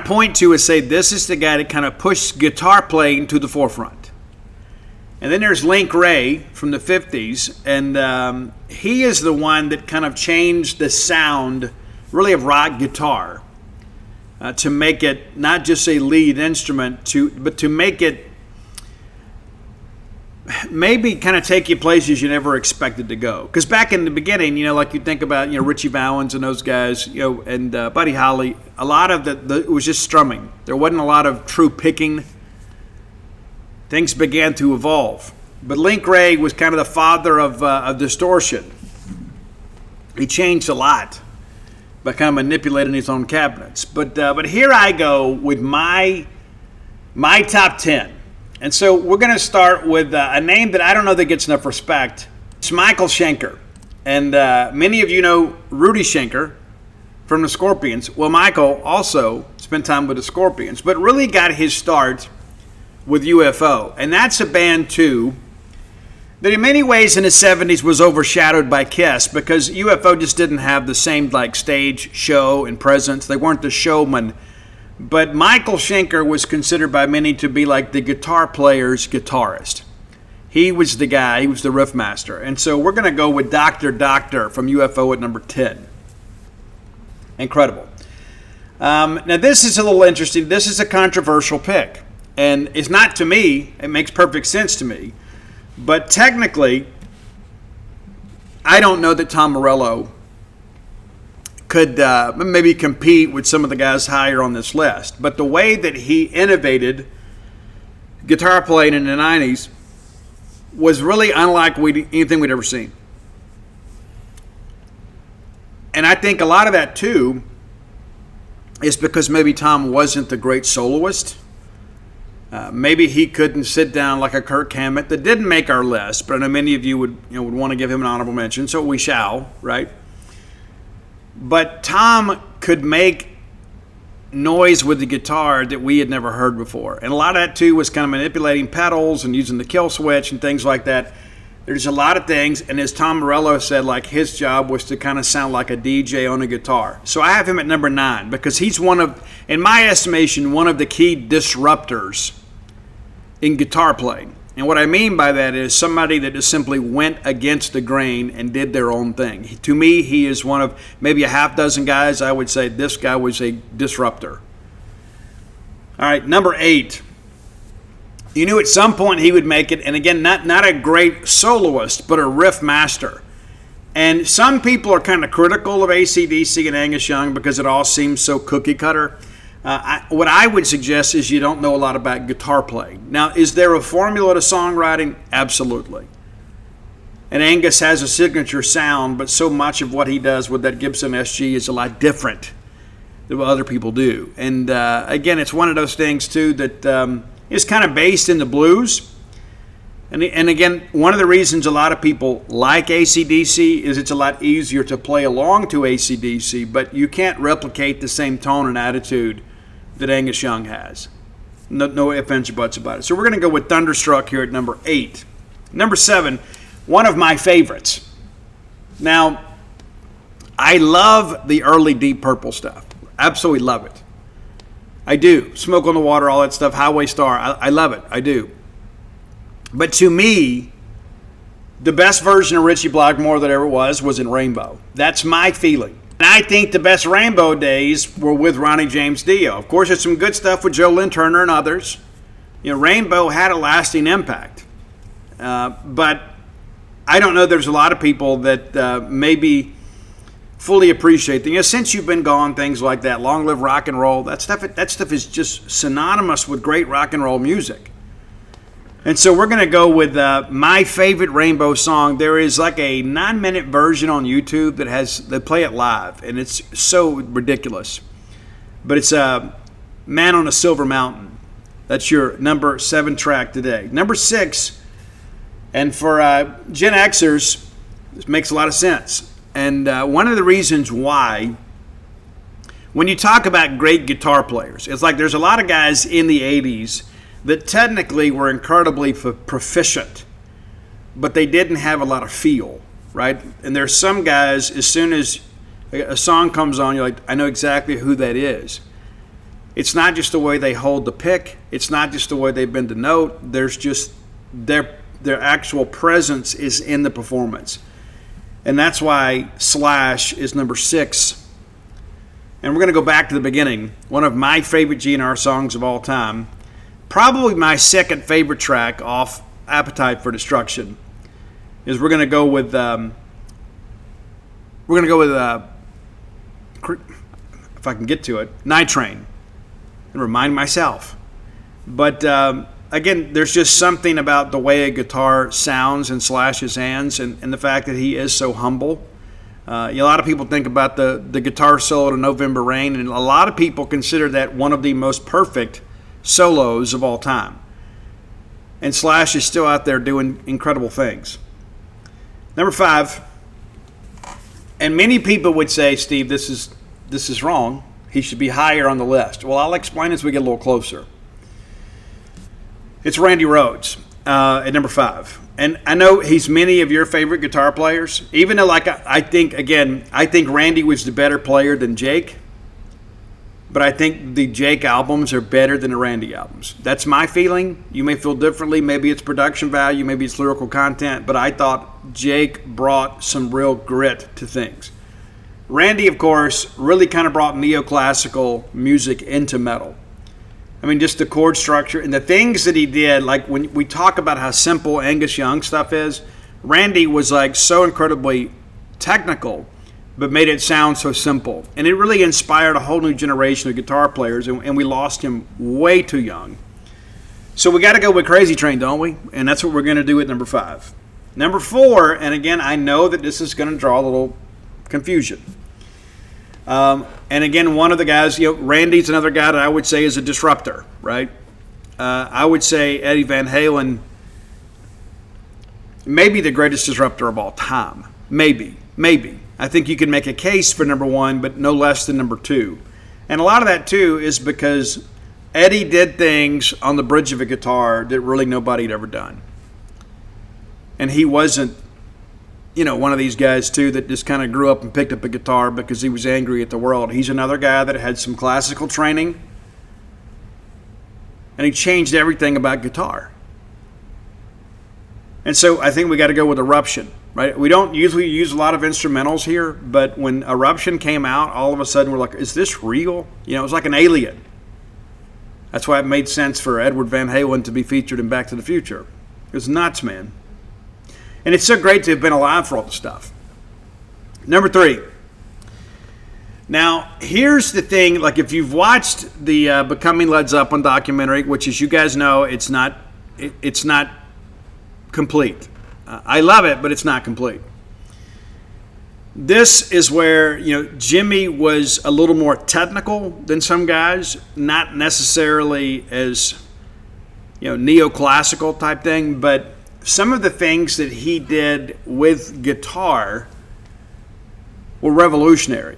point to and say, this is the guy that kind of pushed guitar playing to the forefront. And then there's Link Wray from the 50s, and he is the one that kind of changed the sound, really, of rock guitar to make it not just a lead instrument, but to make it maybe kind of take you places you never expected to go. Because back in the beginning, like you think about, Richie Valens and those guys, and Buddy Holly, a lot of it was just strumming. There wasn't a lot of true picking. Things began to evolve. But Link Wray was kind of the father of distortion. He changed a lot by kind of manipulating his own cabinets. But here I go with my top 10. And so we're going to start with a name that I don't know that gets enough respect. It's Michael Schenker. And many of you know Rudy Schenker from the Scorpions. Well, Michael also spent time with the Scorpions, but really got his start with UFO. And that's a band, too, that in many ways in the 70s was overshadowed by Kiss because UFO just didn't have the same stage show and presence. They weren't the showman. But Michael Schenker was considered by many to be like the guitar player's guitarist. He was the guy. He was the riff master. And so we're going to go with Dr. Doctor from UFO at number 10. Incredible. Now, this is a little interesting. This is a controversial pick. And it's not to me. It makes perfect sense to me. But technically, I don't know that Tom Morello could maybe compete with some of the guys higher on this list. But the way that he innovated guitar playing in the 90s was really unlike anything we'd ever seen. And I think a lot of that, too, is because maybe Tom wasn't the great soloist. Maybe he couldn't sit down like a Kirk Hammett that didn't make our list, but I know many of you would want to give him an honorable mention, so we shall, right? But Tom could make noise with the guitar that we had never heard before. And a lot of that, too, was kind of manipulating pedals and using the kill switch and things like that. There's a lot of things, and as Tom Morello said, like his job was to kind of sound like a DJ on a guitar. So I have him at number 9 because he's one of, in my estimation, one of the key disruptors in guitar playing. And what I mean by that is somebody that just simply went against the grain and did their own thing. To me, he is one of maybe a half dozen guys. I would say this guy was a disruptor. All right, number 8. You knew at some point he would make it, and again, not a great soloist, but a riff master. And some people are kind of critical of AC/DC and Angus Young because it all seems so cookie cutter. What I would suggest is you don't know a lot about guitar playing. Now, is there a formula to songwriting? Absolutely. And Angus has a signature sound, but so much of what he does with that Gibson SG is a lot different than what other people do. And again, it's one of those things, too, that is kind of based in the blues. And again, one of the reasons a lot of people like AC/DC is it's a lot easier to play along to AC/DC, but you can't replicate the same tone and attitude that Angus Young has. No ifs, ands, or buts about it. So we're going to go with Thunderstruck here at number 8. Number 7, one of my favorites. Now, I love the early Deep Purple stuff. Absolutely love it. I do. Smoke on the Water, all that stuff, Highway Star. I love it. I do. But to me, the best version of Ritchie Blackmore that ever was in Rainbow. That's my feeling. And I think the best Rainbow days were with Ronnie James Dio. Of course, there's some good stuff with Joe Lynn Turner and others. Rainbow had a lasting impact. But I don't know there's a lot of people that maybe fully appreciate things. Since You've Been Gone, things like that, Long Live Rock and Roll, that stuff is just synonymous with great rock and roll music. And so we're going to go with my favorite Rainbow song. There is like a 9-minute version on YouTube they play it live, and it's so ridiculous. But it's Man on a Silver Mountain. That's your number 7 track today. Number 6, and for Gen Xers, this makes a lot of sense. And one of the reasons why, when you talk about great guitar players, it's like there's a lot of guys in the 80s that technically were incredibly proficient, but they didn't have a lot of feel, right? And there's some guys, as soon as a song comes on, you're like, I know exactly who that is. It's not just the way they hold the pick. It's not just the way they bend the note. There's just their actual presence is in the performance. And that's why Slash is number 6. And we're going to go back to the beginning. One of my favorite GNR songs of all time. Probably my second favorite track off Appetite for Destruction is we're going to go with if I can get to it, Night Train, and remind myself. But again, there's just something about the way a guitar sounds in Slash's hands, and the fact that he is so humble. A lot of people think about the guitar solo to November Rain, and a lot of people consider that one of the most perfect solos of all time. And Slash is still out there doing incredible things. Number 5, and many people would say, Steve, this is wrong. He should be higher on the list. Well, I'll explain as we get a little closer. It's Randy Rhoads at number 5. And I know he's many of your favorite guitar players, even though I think Randy was the better player than Jake. But I think the Jake albums are better than the Randy albums. That's my feeling. You may feel differently. Maybe it's production value. Maybe it's lyrical content. But I thought Jake brought some real grit to things. Randy, of course, really kind of brought neoclassical music into metal. I mean, just the chord structure and the things that he did. Like when we talk about how simple Angus Young stuff is, Randy was like so incredibly technical, but made it sound so simple. And it really inspired a whole new generation of guitar players, and we lost him way too young. So we got to go with Crazy Train, don't we? And that's what we're going to do at number 5. Number 4, and again, I know that this is going to draw a little confusion. And again, one of the guys, Randy's another guy that I would say is a disruptor, right? I would say Eddie Van Halen, maybe the greatest disruptor of all time. Maybe. I think you can make a case for number 1, but no less than number 2. And a lot of that, too, is because Eddie did things on the bridge of a guitar that really nobody had ever done. And he wasn't, one of these guys, too, that just kind of grew up and picked up a guitar because he was angry at the world. He's another guy that had some classical training, and he changed everything about guitar. And so I think we got to go with Eruption, right? We don't usually use a lot of instrumentals here, but when Eruption came out, all of a sudden we're like, is this real? It was like an alien. That's why it made sense for Edward Van Halen to be featured in Back to the Future. It was nuts, man. And it's so great to have been alive for all the stuff. Number 3. Now, here's the thing. Like, if you've watched the Becoming Led Zeppelin documentary, which, as you guys know, it's not complete. I love it, but it's not complete. This is where, Jimmy was a little more technical than some guys, not necessarily as, neoclassical type thing, but some of the things that he did with guitar were revolutionary.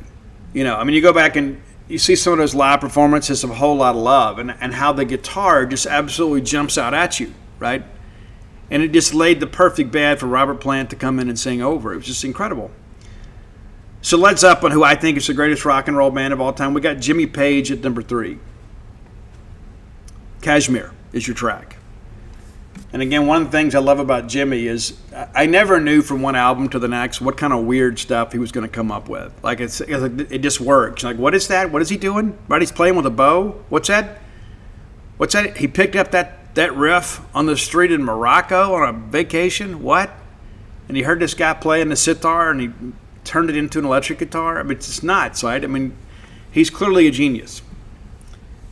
You go back and you see some of those live performances of A Whole Lot of Love and how the guitar just absolutely jumps out at you, right? And it just laid the perfect bed for Robert Plant to come in and sing over. It was just incredible. So Led Zeppelin, who I think is the greatest rock and roll band of all time, we got Jimmy Page at number 3. Kashmir is your track. And again, one of the things I love about Jimmy is I never knew from one album to the next what kind of weird stuff he was going to come up with. Like, it just works. Like, what is that? What is he doing? Right, he's playing with a bow. What's that? He picked up that riff on the street in Morocco on a vacation. What? And he heard this guy playing the sitar and he turned it into an electric guitar. I mean, it's just nuts, right? I mean, he's clearly a genius.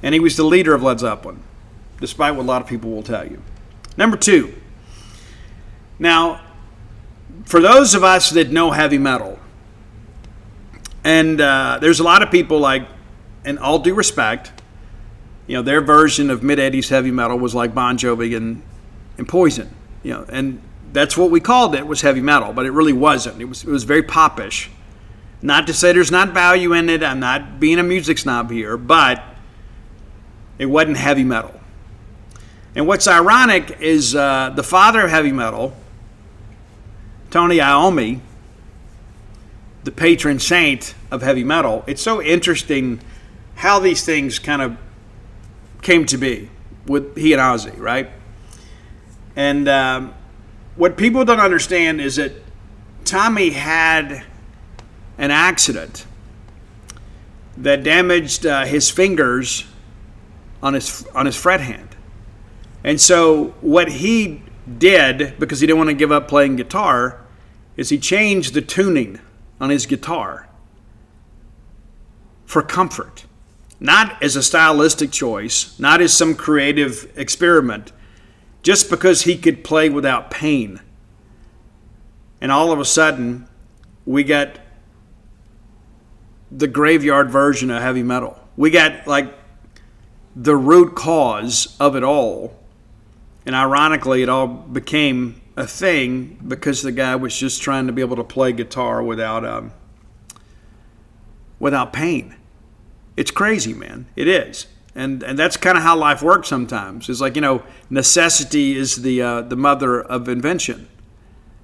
And he was the leader of Led Zeppelin, despite what a lot of people will tell you. Number 2. Now, for those of us that know heavy metal, and there's a lot of people like, and all due respect, their version of mid-'80s heavy metal was like Bon Jovi and Poison, and that's what we called it, was heavy metal, but it really wasn't. It was very popish. Not to say there's not value in it. I'm not being a music snob here, but it wasn't heavy metal. And what's ironic is the father of heavy metal, Tony Iommi, the patron saint of heavy metal. It's so interesting how these things kind of came to be with he and Ozzy, right? And what people don't understand is that Tommy had an accident that damaged his fingers on his fret hand. And so what he did, because he didn't want to give up playing guitar, is he changed the tuning on his guitar for comfort. Not as a stylistic choice, not as some creative experiment, just because he could play without pain. And all of a sudden, we got the graveyard version of heavy metal. We got like the root cause of it all. And ironically, it all became a thing because the guy was just trying to be able to play guitar without pain. It's crazy, man. It is. And that's kind of how life works sometimes. It's like, necessity is the mother of invention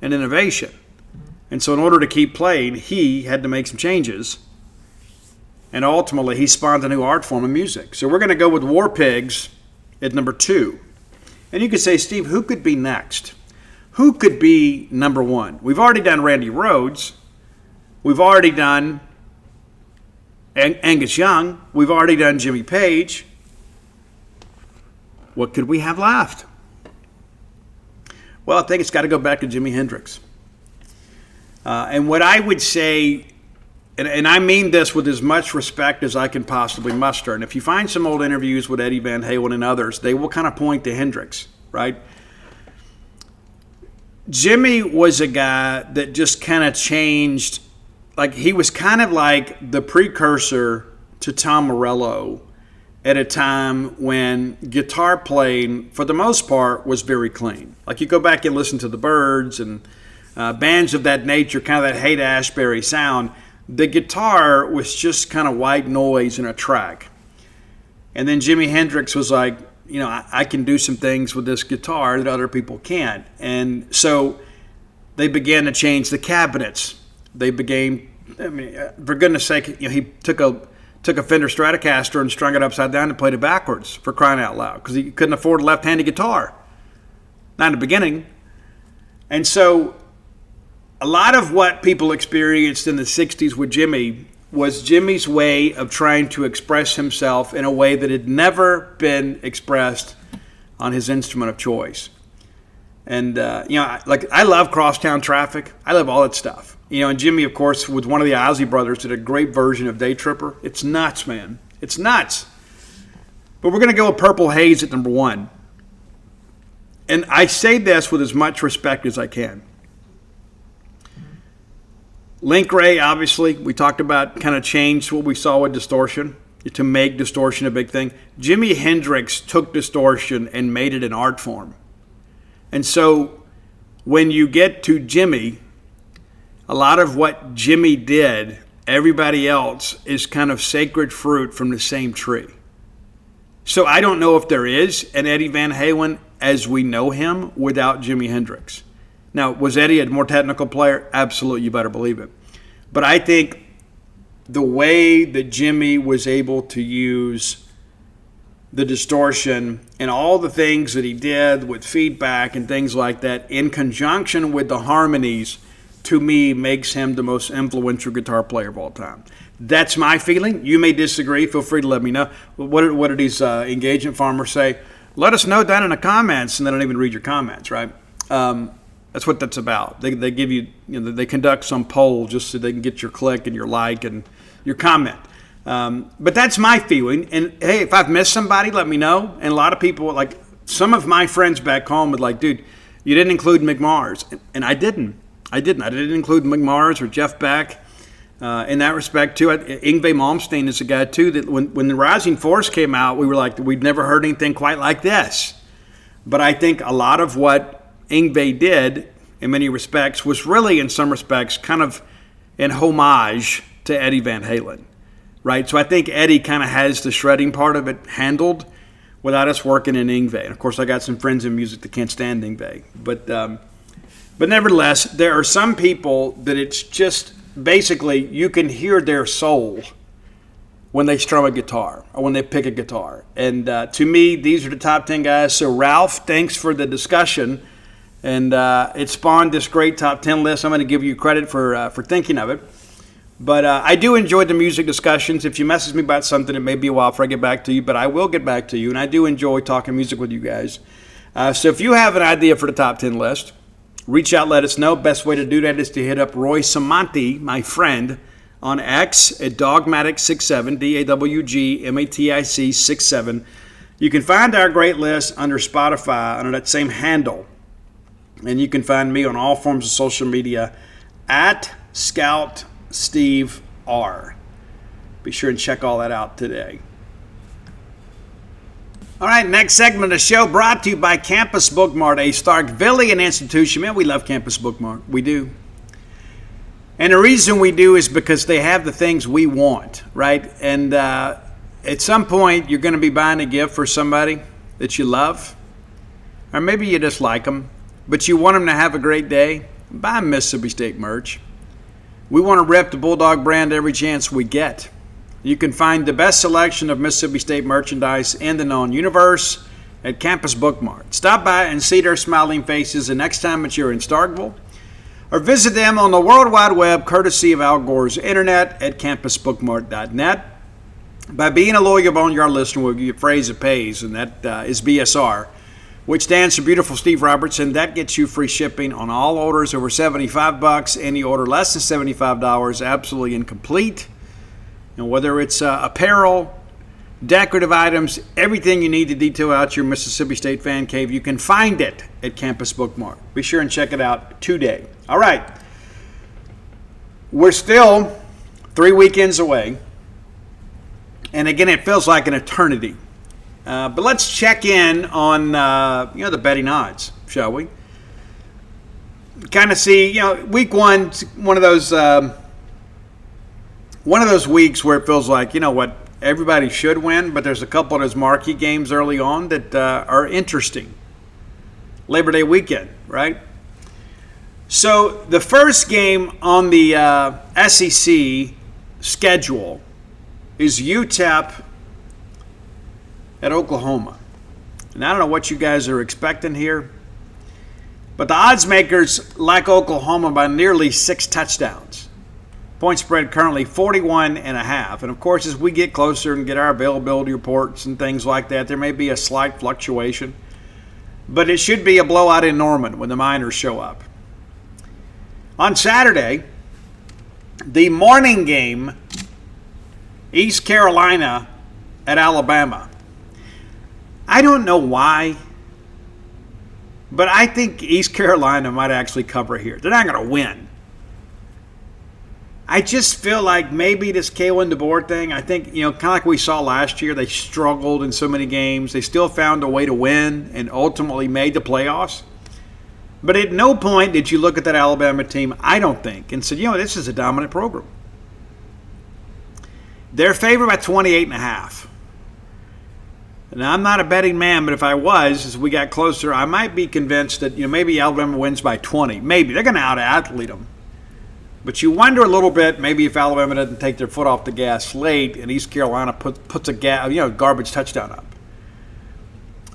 and innovation. And so in order to keep playing, he had to make some changes. And ultimately, he spawned a new art form of music. So we're going to go with War Pigs at number 2. And you could say, Steve, who could be next? Who could be number 1? We've already done Randy Rhoads. We've already done Angus Young. We've already done Jimmy Page. What could we have left? Well, I think it's got to go back to Jimi Hendrix. And what I would say and I mean this with as much respect as I can possibly muster. And if you find some old interviews with Eddie Van Halen and others, they will kind of point to Hendrix, right? Jimmy was a guy that just kind of changed. Like, he was kind of like the precursor to Tom Morello at a time when guitar playing, for the most part, was very clean. Like, you go back and listen to the Byrds and bands of that nature, kind of that Haight-Ashbury sound, the guitar was just kind of white noise in a track. And then Jimi Hendrix was like, you know, I can do some things with this guitar that other people can't. And so they began to change the cabinets. They began, I mean, for goodness sake, you know, he took a Fender Stratocaster and strung it upside down and played it backwards, for crying out loud, because he couldn't afford a left-handed guitar. Not in the beginning. And so a lot of what people experienced in the 60s with Jimmy was Jimmy's way of trying to express himself in a way that had never been expressed on his instrument of choice. And, you know, like, I love Crosstown Traffic. I love all that stuff. You know, and Jimmy, of course, with one of the Ozzy brothers, did a great version of Day Tripper. It's nuts, man. It's nuts. But we're going to go with Purple Haze at number 1. And I say this with as much respect as I can. Link Ray, obviously, we talked about, kind of changed what we saw with distortion to make distortion a big thing. Jimi Hendrix took distortion and made it an art form. And so when you get to Jimmy, a lot of what Jimmy did, everybody else is kind of sacred fruit from the same tree. So I don't know if there is an Eddie Van Halen as we know him without Jimi Hendrix. Now, was Eddie a more technical player? Absolutely, you better believe it. But I think the way that Jimmy was able to use the distortion and all the things that he did with feedback and things like that in conjunction with the harmonies, to me, makes him the most influential guitar player of all time. That's my feeling. You may disagree. Feel free to let me know. What did these engagement farmers say? Let us know down in the comments, and they don't even read your comments, right? That's what that's about. They give you, you know, they conduct some poll just so they can get your click and your like and your comment. But that's my feeling. And hey, if I've missed somebody, let me know. And a lot of people, like some of my friends back home, would like, dude, you didn't include Mick Mars, and I didn't. I didn't include Mick Mars or Jeff Beck in that respect too. Yngwie Malmsteen is a guy too that when the Rising Force came out, we were like, we'd never heard anything quite like this. But I think a lot of what Yngwie did, in many respects, was really, in some respects, kind of an homage to Eddie Van Halen, right? So I think Eddie kind of has the shredding part of it handled without us working in Yngwie. And of course, I got some friends in music that can't stand Yngwie. But nevertheless, there are some people that it's just basically you can hear their soul when they strum a guitar or when they pick a guitar. And to me, these are the top 10 guys. So Ralph, thanks for the discussion. And it spawned this great top 10 list. I'm going to give you credit for thinking of it. But I do enjoy the music discussions. If you message me about something, it may be a while before I get back to you, but I will get back to you. And I do enjoy talking music with you guys. So if you have an idea for the top 10 list, reach out, let us know. Best way to do that is to hit up Roy Samanti, my friend, on X at Dogmatic67, DAWGMATIC 67. You can find our great list under Spotify under that same handle. And you can find me on all forms of social media at Scout Steve R. Be sure and check all that out today. All right, next segment of the show brought to you by Campus Bookmart, a Starkvillian institution. Man, we love Campus Bookmart. We do. And the reason we do is because they have the things we want, right? And at some point, you're going to be buying a gift for somebody that you love. Or maybe you just like them, but you want them to have a great day. Buy Mississippi State merch. We want to rep the Bulldog brand every chance we get. You can find the best selection of Mississippi State merchandise in the known universe at Campus Bookmart. Stop by and see their smiling faces the next time that you're in Starkville, or visit them on the World Wide Web courtesy of Al Gore's internet at campusbookmart.net. By being a loyal Boneyard listener, we'll give you a phrase that pays, and that is BSR. which stands for Beautiful Steve Robertson. That gets you free shipping on all orders over $75. Any order less than $75, absolutely incomplete. And whether it's apparel, decorative items, everything you need to detail out your Mississippi State fan cave, you can find it at Campus Bookmart. Be sure and check it out today. All right. We're still 3 weekends away. And again, it feels like an eternity. But let's check in on the betting odds, shall we? Kind of see, week one, one of those weeks where it feels like, everybody should win, but there's a couple of those marquee games early on that are interesting. Labor Day weekend, right? So the first game on the SEC schedule is UTEP at Oklahoma. And I don't know what you guys are expecting here, but the odds makers like Oklahoma by nearly 6 touchdowns. Point spread currently 41.5. And of course, as we get closer and get our availability reports and things like that, there may be a slight fluctuation. But it should be a blowout in Norman when the Miners show up. On Saturday, the morning game, East Carolina at Alabama. I don't know why, but I think East Carolina might actually cover here. They're not going to win. I just feel like maybe this Kalen DeBoer thing, I think, kind of like we saw last year, they struggled in so many games. They still found a way to win and ultimately made the playoffs. But at no point did you look at that Alabama team, I don't think, and said, this is a dominant program. They're favored by 28.5. Now, I'm not a betting man, but if I was, as we got closer, I might be convinced that, maybe Alabama wins by 20. Maybe. They're going to out-athlete them. But you wonder a little bit, maybe if Alabama doesn't take their foot off the gas late and East Carolina puts a garbage touchdown up.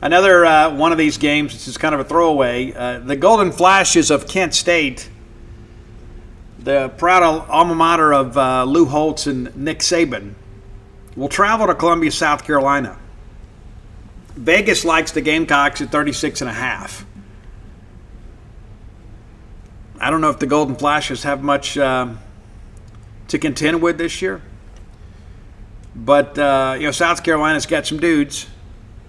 Another one of these games, this is kind of a throwaway, the Golden Flashes of Kent State, the proud alma mater of Lou Holtz and Nick Saban, will travel to Columbia, South Carolina. Vegas likes the Gamecocks at 36.5. I don't know if the Golden Flashes have much to contend with this year. But, South Carolina's got some dudes.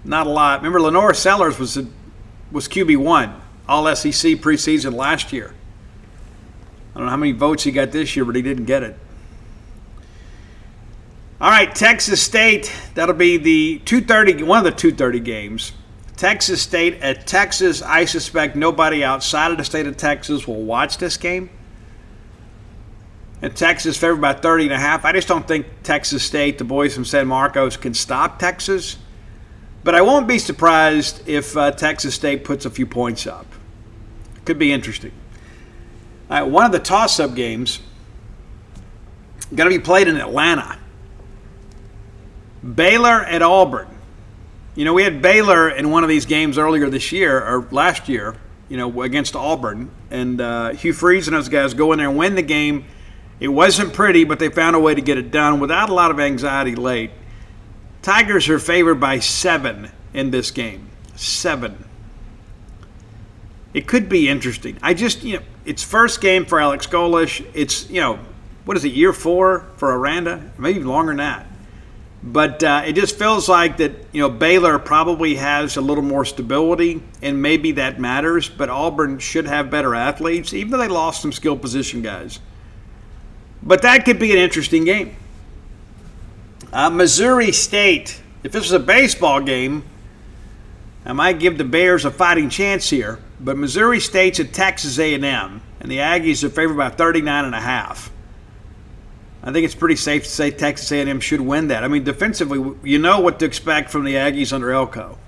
Not a lot. Remember, Lenore Sellers was QB1, all SEC preseason last year. I don't know how many votes he got this year, but he didn't get it. All right, Texas State. That'll be one of the 2:30 games. Texas State at Texas. I suspect nobody outside of the state of Texas will watch this game. And Texas favored by 30.5. I just don't think Texas State, the boys from San Marcos, can stop Texas. But I won't be surprised if Texas State puts a few points up. Could be interesting. All right, one of the toss-up games going to be played in Atlanta. Baylor at Auburn. We had Baylor in one of these games earlier this year, or last year, against Auburn. And Hugh Freeze and those guys go in there and win the game. It wasn't pretty, but they found a way to get it done without a lot of anxiety late. Tigers are favored by 7 in this game. 7. It could be interesting. It's first game for Alex Golish. It's, what is it, year 4 for Aranda? Maybe even longer than that. But it just feels like that, Baylor probably has a little more stability, and maybe that matters. But Auburn should have better athletes, even though they lost some skill position guys. But that could be an interesting game. Missouri State. If this was a baseball game, I might give the Bears a fighting chance here. But Missouri State's at Texas A&M, and the Aggies are favored by 39.5. I think it's pretty safe to say Texas A&M should win that. I mean, defensively, you know what to expect from the Aggies under Elko.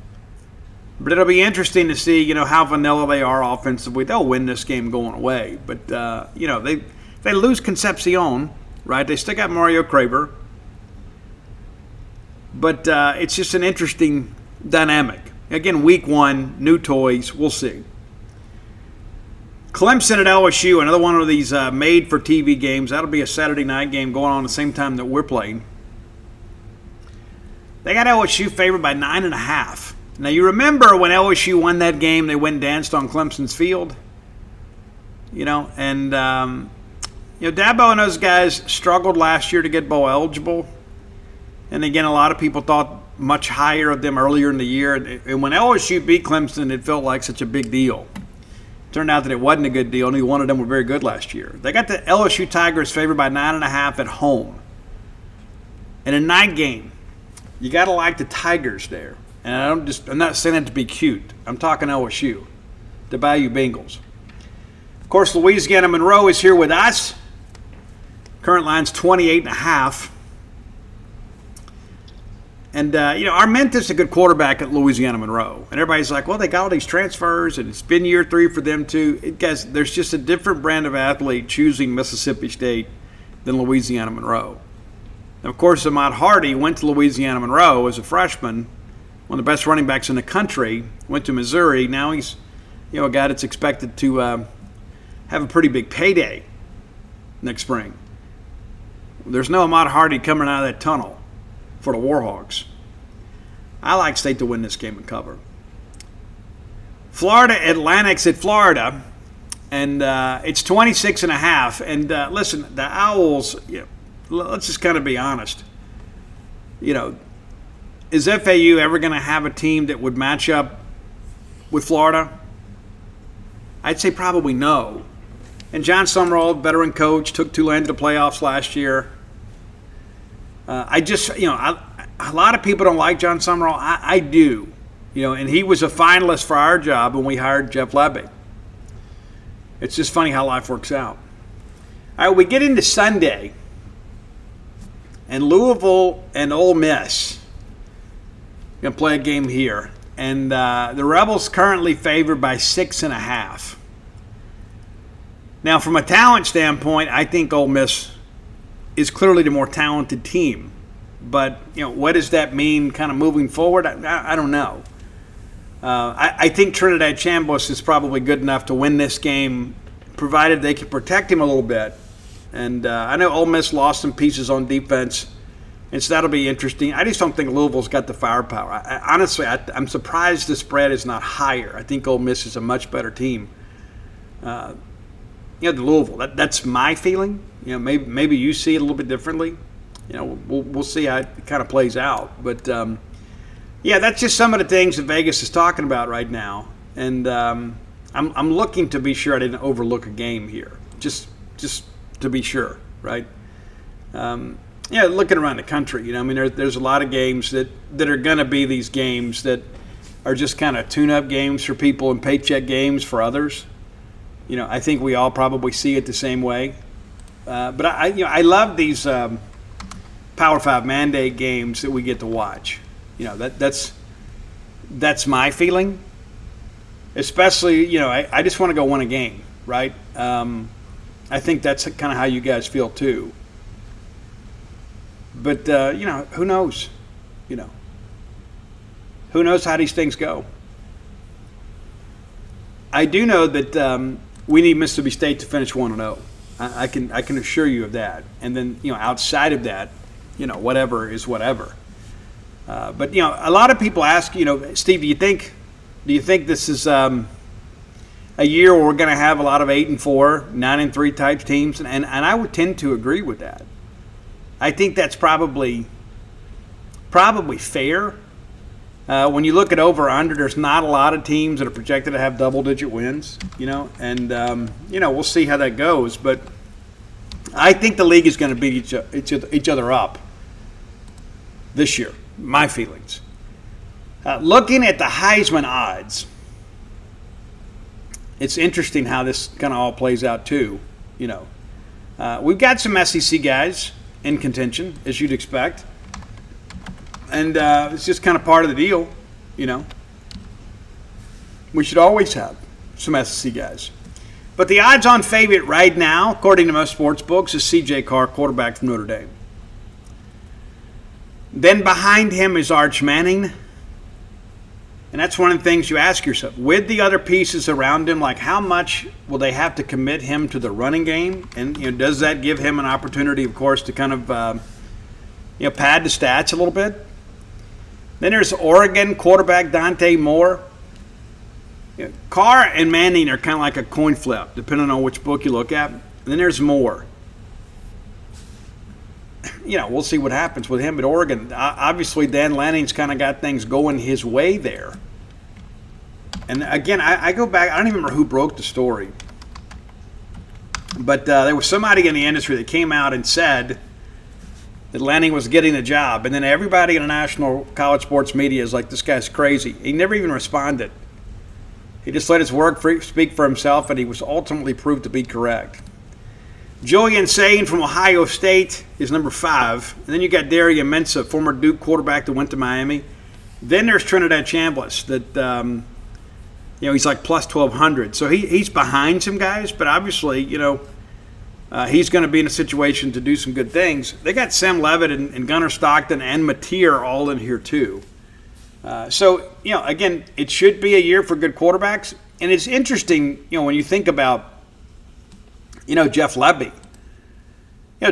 But it'll be interesting to see, how vanilla they are offensively. They'll win this game going away. But, they lose Concepcion, right? They still got Mario Craver. But it's just an interesting dynamic. Again, week 1, new toys. We'll see. Clemson at LSU, another one of these made-for-TV games. That'll be a Saturday night game going on at the same time that we're playing. They got LSU favored by 9.5. Now, you remember when LSU won that game, they went and danced on Clemson's field? And Dabo and those guys struggled last year to get bowl eligible. And again, a lot of people thought much higher of them earlier in the year. And when LSU beat Clemson, it felt like such a big deal. Turned out that it wasn't a good deal. Neither one of them were very good last year. They got the LSU Tigers favored by 9.5 at home. In a night game, you got to like the Tigers there. And I'm not saying that to be cute. I'm talking LSU, the Bayou Bengals. Of course, Louisiana Monroe is here with us. Current line's 28.5. And, Armenta's a good quarterback at Louisiana Monroe. And everybody's like, well, they got all these transfers, and it's been year 3 for them too. Guys, there's just a different brand of athlete choosing Mississippi State than Louisiana Monroe. And of course, Ahmad Hardy went to Louisiana Monroe as a freshman, one of the best running backs in the country, went to Missouri. Now he's, a guy that's expected to have a pretty big payday next spring. There's no Ahmad Hardy coming out of that tunnel for the Warhawks. I like State to win this game and cover. Florida Atlantic's at Florida, and it's 26.5. And listen, the Owls, let's just kind of be honest. Is FAU ever going to have a team that would match up with Florida? I'd say probably no. And John Summerall, veteran coach, took Tulane to the playoffs last year. A lot of people don't like John Summerall. I do. And he was a finalist for our job when we hired Jeff Lebby. It's just funny how life works out. All right, we get into Sunday, and Louisville and Ole Miss going to play a game here. And the Rebels currently favored by 6.5. Now, from a talent standpoint, I think Ole Miss is clearly the more talented team. But, what does that mean kind of moving forward? I don't know. I think Trinidad Chambliss is probably good enough to win this game, provided they can protect him a little bit. And I know Ole Miss lost some pieces on defense, and so that'll be interesting. I just don't think Louisville's got the firepower. Honestly, I'm surprised the spread is not higher. I think Ole Miss is a much better team. The Louisville, that's my feeling. Maybe you see it a little bit differently. We'll see how it kind of plays out. But, that's just some of the things that Vegas is talking about right now. And I'm looking to be sure I didn't overlook a game here. Just to be sure, right? Looking around the country, there's a lot of games that are going to be these games that are just kind of tune-up games for people and paycheck games for others. I think we all probably see it the same way. But I love these Power 5 mandate games that we get to watch. That's my feeling. Especially, I just want to go win a game, right? I think that's kind of how you guys feel too. But who knows? Who knows how these things go? I do know that we need Mississippi State to finish 1-0. I can assure you of that. And then outside of that, whatever is whatever. But a lot of people ask, Steve, do you think this is a year where we're going to have a lot of 8-4, 9-3 type teams? And I would tend to agree with that. I think that's probably fair. When you look at over/under, there's not a lot of teams that are projected to have double-digit wins, and we'll see how that goes. But I think the league is going to beat each other up this year. My feelings. Looking at the Heisman odds, it's interesting how this kind of all plays out too. We've got some SEC guys in contention, as you'd expect. And it's just kind of part of the deal, We should always have some SEC guys. But the odds-on favorite right now, according to most sports books, is C.J. Carr, quarterback from Notre Dame. Then behind him is Arch Manning. And that's one of the things you ask yourself. With the other pieces around him, like how much will they have to commit him to the running game? And does that give him an opportunity, of course, to kind of pad the stats a little bit? Then there's Oregon quarterback Dante Moore. Carr and Manning are kind of like a coin flip, depending on which book you look at. And then there's Moore. We'll see what happens with him at Oregon. Obviously, Dan Lanning's kind of got things going his way there. And again, I go back. I don't even remember who broke the story. But there was somebody in the industry that came out and said that Lanning was getting a job. And then everybody in the national college sports media is like, this guy's crazy. He never even responded. He just let his work speak for himself, and he was ultimately proved to be correct. Julian Sain from Ohio State is number 5. And then you got Darian Mensah, former Duke quarterback that went to Miami. Then there's Trinidad Chambliss that, he's like plus 1,200. So he's behind some guys, but obviously, he's going to be in a situation to do some good things. They got Sam Levitt and Gunnar Stockton and Mateer all in here too. So, again, it should be a year for good quarterbacks. And it's interesting, when you think about, Jeff Lebby.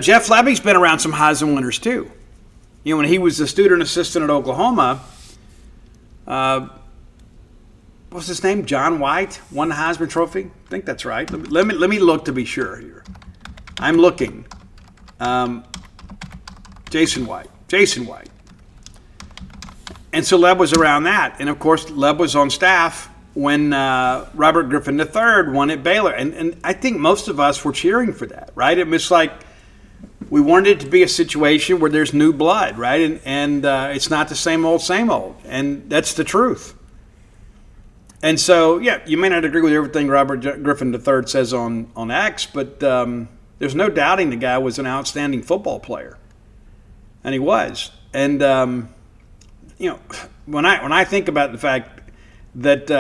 Jeff Lebby's been around some Heisman winners too. When he was the student assistant at Oklahoma, what's his name? John White won the Heisman Trophy. I think that's right. Let me look to be sure here. I'm looking. Jason White. And so Leb was around that. And, of course, Leb was on staff when Robert Griffin III won at Baylor. And I think most of us were cheering for that, right? It was like we wanted it to be a situation where there's new blood, right? And it's not the same old. And that's the truth. And so, you may not agree with everything Robert Griffin III says on X, but there's no doubting the guy was an outstanding football player. And he was. And when I think about the fact that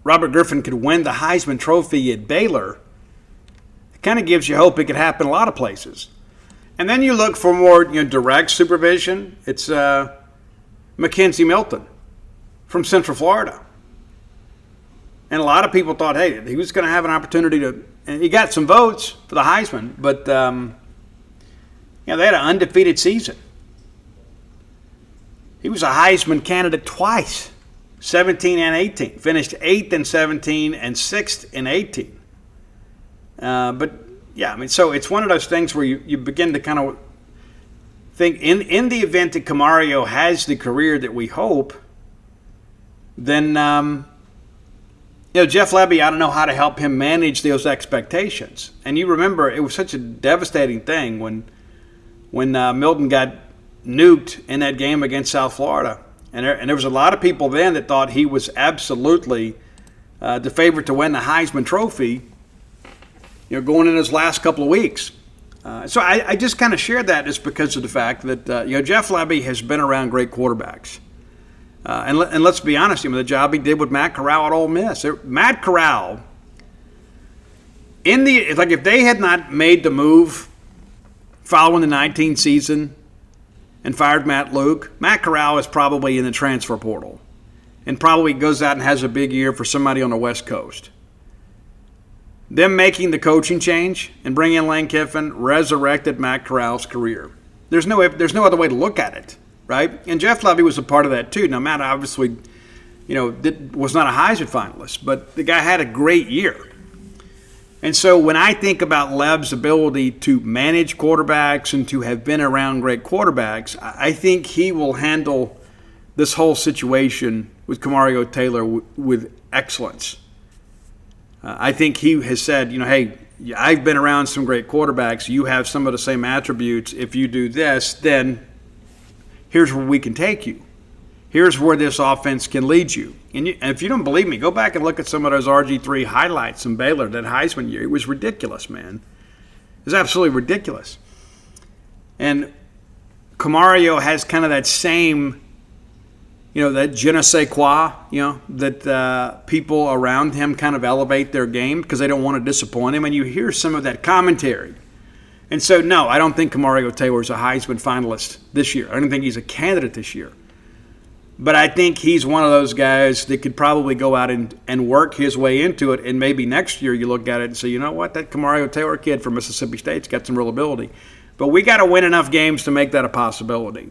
Robert Griffin could win the Heisman Trophy at Baylor, it kind of gives you hope it could happen a lot of places. And then you look for more direct supervision. It's Mackenzie Milton from Central Florida. And a lot of people thought, hey, he was going to have an opportunity to, and he got some votes for the Heisman, but they had an undefeated season. He was a Heisman candidate twice, 17 and 18. Finished 8th in 17 and 6th in 18. So it's one of those things where you begin to kind of think, in the event that Camario has the career that we hope, then, Jeff Lebby, I don't know how to help him manage those expectations. And you remember, it was such a devastating thing when Milton got nuked in that game against South Florida. And there was a lot of people then that thought he was absolutely the favorite to win the Heisman Trophy, going in his last couple of weeks. So I just kind of shared that just because of the fact that, Jeff Lebby has been around great quarterbacks. And let's be honest, the job he did with Matt Corral at Ole Miss. Matt Corral, if they had not made the move following the 19 season and fired Matt Luke, Matt Corral is probably in the transfer portal and probably goes out and has a big year for somebody on the West Coast. Them making the coaching change and bringing in Lane Kiffin resurrected Matt Corral's career. There's no other way to look at it, right? And Jeff Lebby was a part of that too. Now, Matt obviously, was not a Heisman finalist, but the guy had a great year. And so when I think about Leb's ability to manage quarterbacks and to have been around great quarterbacks, I think he will handle this whole situation with Camario Taylor with excellence. I think he has said, hey, I've been around some great quarterbacks. You have some of the same attributes. If you do this, then here's where we can take you. Here's where this offense can lead you. And if you don't believe me, go back and look at some of those RG3 highlights in Baylor that Heisman year. It was ridiculous, man. It was absolutely ridiculous. And Camario has kind of that same, that je ne sais quoi, that people around him kind of elevate their game because they don't want to disappoint him. And you hear some of that commentary. And so, no, I don't think Camario Taylor is a Heisman finalist this year. I don't think he's a candidate this year. But I think he's one of those guys that could probably go out and work his way into it. And maybe next year you look at it and say, you know what, that Camario Taylor kid from Mississippi State's got some real ability. But we got to win enough games to make that a possibility.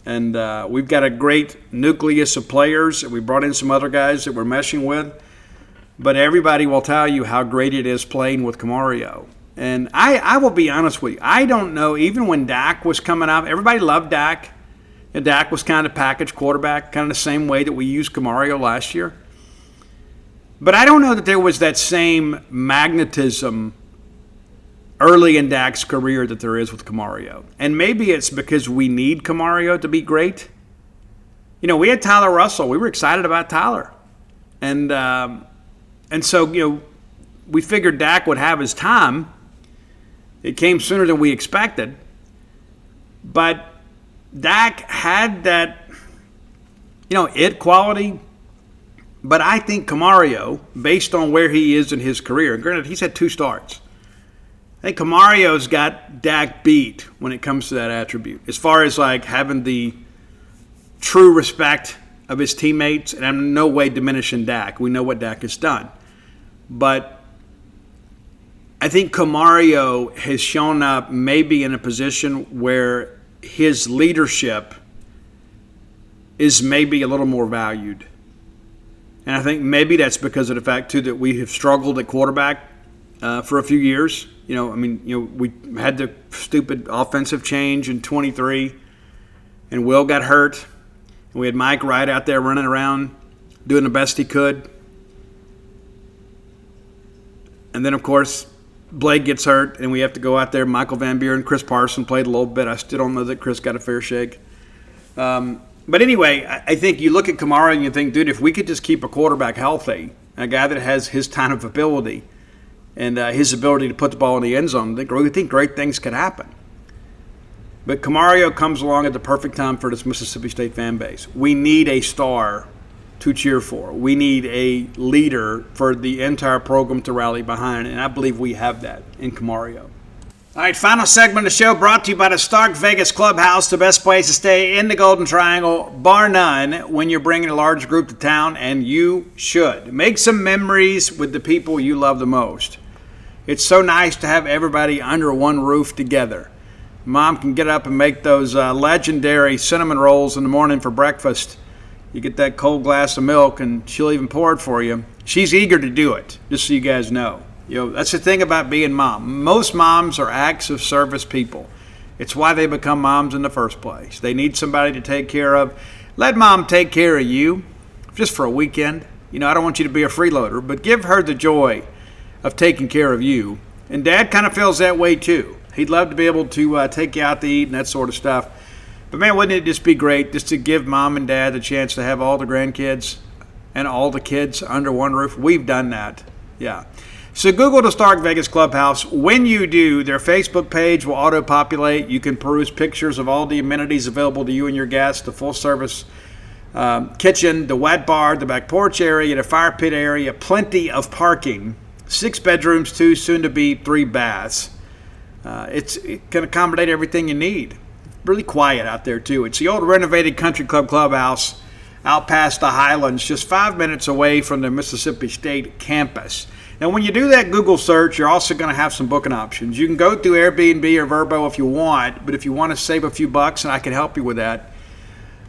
And we've got a great nucleus of players. We brought in some other guys that we're meshing with. But everybody will tell you how great it is playing with Camario. And I will be honest with you. I don't know, even when Dak was coming up, everybody loved Dak. And Dak was kind of package quarterback, kind of the same way that we used Camario last year. But I don't know that there was that same magnetism early in Dak's career that there is with Camario. And maybe it's because we need Camario to be great. You know, we had Tyler Russell. We were excited about Tyler. And so, you know, we figured Dak would have his time. It came sooner than we expected. But Dak had that, you know, it quality. But I think Camario, based on where he is in his career, granted, he's had 2 starts. I think Camario's got Dak beat when it comes to that attribute. As far as, like, having the true respect of his teammates, and I'm in no way diminishing Dak. We know what Dak has done. But I think Camario has shown up maybe in a position where his leadership is maybe a little more valued. And I think maybe that's because of the fact, too, that we have struggled at quarterback for a few years. You know, I mean, you know, we had the stupid offensive change in 23, and Will got hurt. And we had Mike Wright out there running around doing the best he could. And then, of course, Blake gets hurt, and we have to go out there. Michael Van Buren, Chris Parson played a little bit. I still don't know that Chris got a fair shake. But anyway, I think you look at Kamara and you think, dude, if we could just keep a quarterback healthy, a guy that has his kind of ability and his ability to put the ball in the end zone, we think great things could happen. But Camario comes along at the perfect time for this Mississippi State fan base. We need a star to cheer for. We need a leader for the entire program to rally behind, and I believe we have that in Camario. All right, final segment of the show brought to you by the Stark Vegas Clubhouse, the best place to stay in the Golden Triangle, bar none, when you're bringing a large group to town, and you should. Make some memories with the people you love the most. It's so nice to have everybody under one roof together. Mom can get up and make those legendary cinnamon rolls in the morning for breakfast. You get that cold glass of milk, and she'll even pour it for you. She's eager to do it, just so you guys know. You know, that's the thing about being mom. Most moms are acts of service people. It's why they become moms in the first place. They need somebody to take care of. Let mom take care of you just for a weekend. You know, I don't want you to be a freeloader, but give her the joy of taking care of you. And Dad kind of feels that way too. He'd love to be able to take you out to eat and that sort of stuff. But man, wouldn't it just be great just to give Mom and Dad the chance to have all the grandkids and all the kids under one roof? We've done that. Yeah. So Google the Stark Vegas Clubhouse. When you do, their Facebook page will auto-populate. You can peruse pictures of all the amenities available to you and your guests, the full-service kitchen, the wet bar, the back porch area, the fire pit area, plenty of parking, 6 bedrooms, 2, soon to be 3 baths. It can accommodate everything you need. Really quiet out there, too. It's the old renovated Country Club Clubhouse out past the Highlands, just 5 minutes away from the Mississippi State campus. Now, when you do that Google search, you're also going to have some booking options. You can go through Airbnb or Vrbo if you want, but if you want to save a few bucks, and I can help you with that,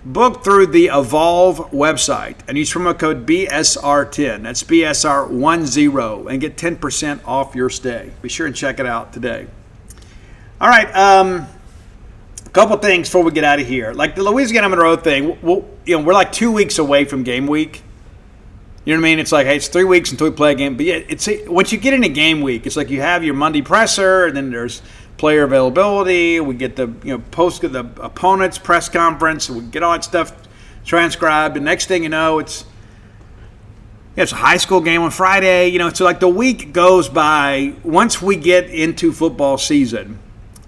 book through the Evolve website and use promo code BSR10. That's BSR10 and get 10% off your stay. Be sure and check it out today. All right, a couple things before we get out of here. Like the Louisiana Monroe thing, we're like 2 weeks away from game week. You know what I mean? It's like, hey, it's 3 weeks until we play a game. But yeah, once you get into game week, it's like you have your Monday presser, and then there's player availability. We get the post the opponent's press conference. We get all that stuff transcribed. And next thing you know, it's a high school game on Friday. So like the week goes by. Once we get into football season,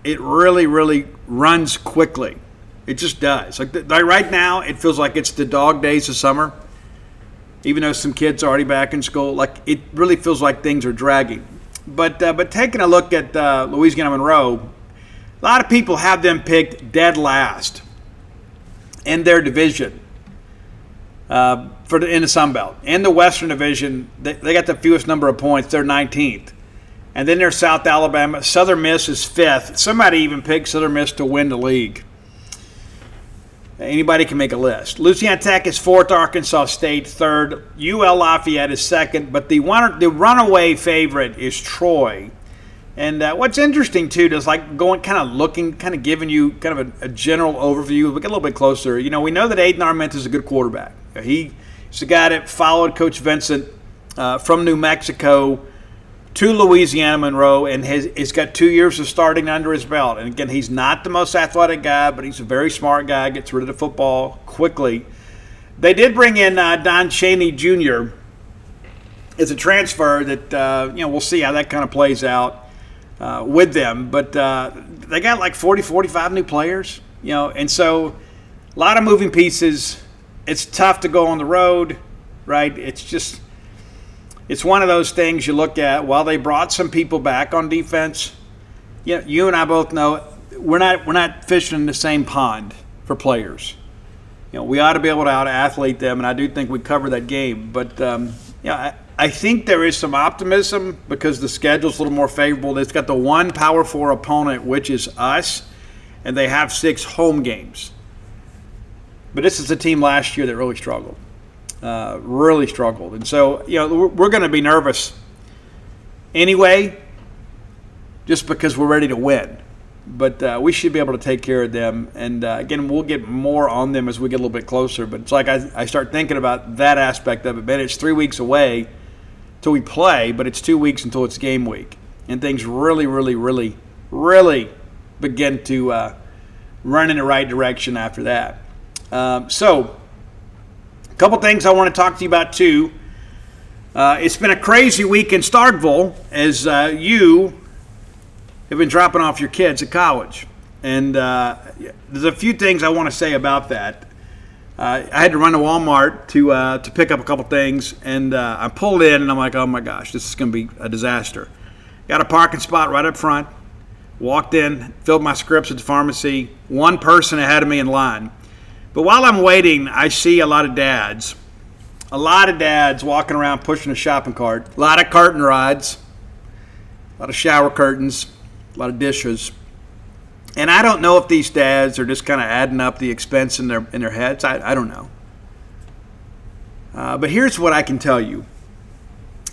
it really, really runs quickly. It just does. Like right now, it feels like it's the dog days of summer. Even though some kids are already back in school, like it really feels like things are dragging. But taking a look at Louisiana Monroe, a lot of people have them picked dead last in their division in the Sun Belt. In the Western Division, they got the fewest number of points. They're 19th. And then there's South Alabama. Southern Miss is 5th. Somebody even picked Southern Miss to win the league. Anybody can make a list. Louisiana Tech is fourth, Arkansas State third, UL Lafayette is second, but the runaway favorite is Troy. And what's interesting too is like going kind of looking, kind of giving you kind of a general overview. We get a little bit closer. You know, we know that Aiden Arment is a good quarterback. He's the guy that followed Coach Vincent from New Mexico to Louisiana Monroe, and he's got 2 years of starting under his belt. And again, he's not the most athletic guy, but he's a very smart guy, gets rid of the football quickly. They did bring in Don Chaney Jr. as a transfer that, we'll see how that kind of plays out with them. But they got like 40, 45 new players, and so a lot of moving pieces. It's tough to go on the road, right? It's one of those things you look at. While they brought some people back on defense, you and I both know we're not fishing in the same pond for players. We ought to be able to out-athlete them, and I do think we cover that game. But I think there is some optimism because the schedule's a little more favorable. It's got the one Power 4 opponent, which is us, and they have 6 home games. But this is a team last year that really struggled. And so, we're going to be nervous anyway just because we're ready to win. But we should be able to take care of them. And, again, we'll get more on them as we get a little bit closer. But it's like I start thinking about that aspect of it. Man, it's 3 weeks away till we play, but it's 2 weeks until it's game week. And things really, really, really, really begin to run in the right direction after that. So a couple things I want to talk to you about, too. It's been a crazy week in Starkville as you have been dropping off your kids at college. And there's a few things I want to say about that. I had to run to Walmart to pick up a couple things, and I pulled in, and I'm like, oh, my gosh, this is going to be a disaster. Got a parking spot right up front, walked in, filled my scripts at the pharmacy, one person ahead of me in line. But while I'm waiting, I see a lot of dads walking around pushing a shopping cart, a lot of curtain rods, a lot of shower curtains, a lot of dishes. And I don't know if these dads are just kind of adding up the expense in their heads. I don't know. But here's what I can tell you.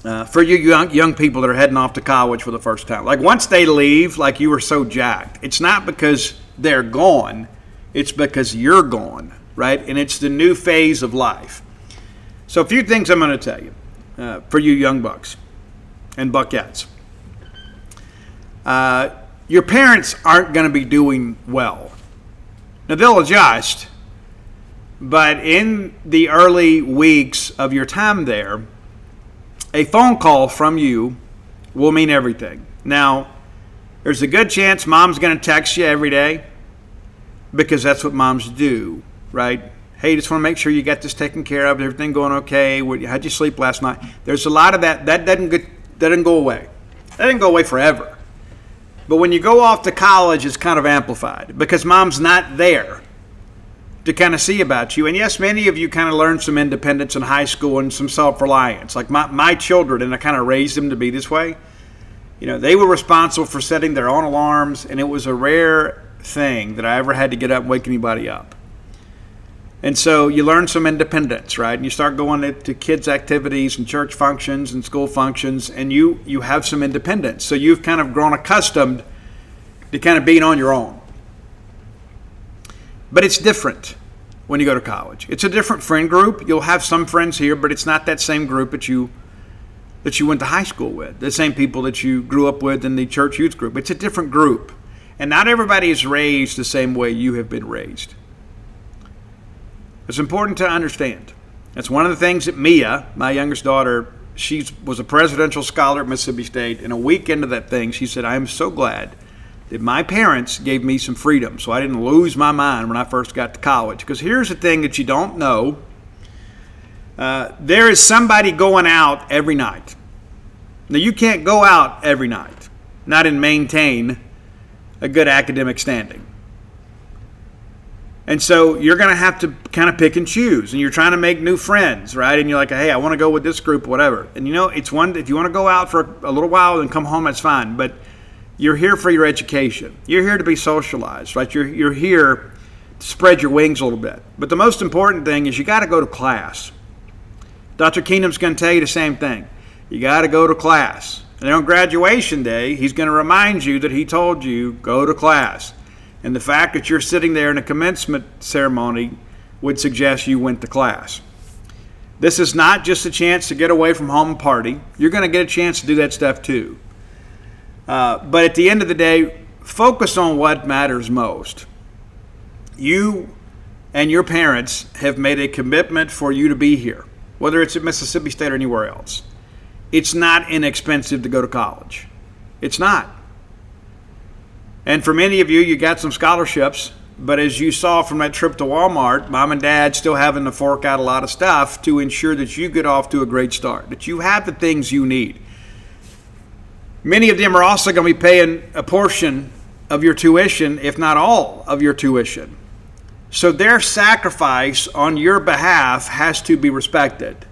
For you young people that are heading off to college for the first time. Like once they leave, like you were so jacked. It's not because they're gone. It's because you're gone, right? And it's the new phase of life. So a few things I'm going to tell you for you young bucks and buckettes. Your parents aren't going to be doing well. Now, they'll adjust, but in the early weeks of your time there, a phone call from you will mean everything. Now, there's a good chance mom's going to text you every day because that's what moms do, right? Hey, just want to make sure you got this taken care of, everything going okay, how'd you sleep last night? There's a lot of that. That doesn't go away. That didn't go away forever. But when you go off to college, it's kind of amplified because mom's not there to kind of see about you. And yes, many of you kind of learned some independence in high school and some self-reliance. Like my children, and I kind of raised them to be this way. They were responsible for setting their own alarms, and it was a rare thing that I ever had to get up and wake anybody up. And so you learn some independence, right? And you start going to kids' activities and church functions and school functions, and you have some independence. So you've kind of grown accustomed to kind of being on your own. But it's different when you go to college. It's a different friend group. You'll have some friends here, but it's not that same group that you went to high school with, the same people that you grew up with in the church youth group. It's a different group. And not everybody is raised the same way you have been raised. It's important to understand. That's one of the things that Mia, my youngest daughter, she was a presidential scholar at Mississippi State, and a week into that thing, she said, I am so glad that my parents gave me some freedom so I didn't lose my mind when I first got to college. Because here's the thing that you don't know. There is somebody going out every night. Now, you can't go out every night, not and maintain a good academic standing. And so you're going to have to kind of pick and choose, and you're trying to make new friends, right? And you're like, hey, I want to go with this group, whatever. And it's one, if you want to go out for a little while and come home, that's fine. But you're here for your education. You're here to be socialized, right? You're here spread your wings a little bit. But the most important thing is you got to go to class. Dr. Keenum's going to tell you the same thing. You got to go to class. And on graduation day, he's going to remind you that he told you, go to class. And the fact that you're sitting there in a commencement ceremony would suggest you went to class. This is not just a chance to get away from home and party. You're going to get a chance to do that stuff too. But at the end of the day, focus on what matters most. You and your parents have made a commitment for you to be here, whether it's at Mississippi State or anywhere else. It's not inexpensive to go to college. It's not. And for many of you, you got some scholarships, but as you saw from that trip to Walmart, mom and dad still having to fork out a lot of stuff to ensure that you get off to a great start, that you have the things you need. Many of them are also going to be paying a portion of your tuition, if not all of your tuition. So their sacrifice on your behalf has to be respected.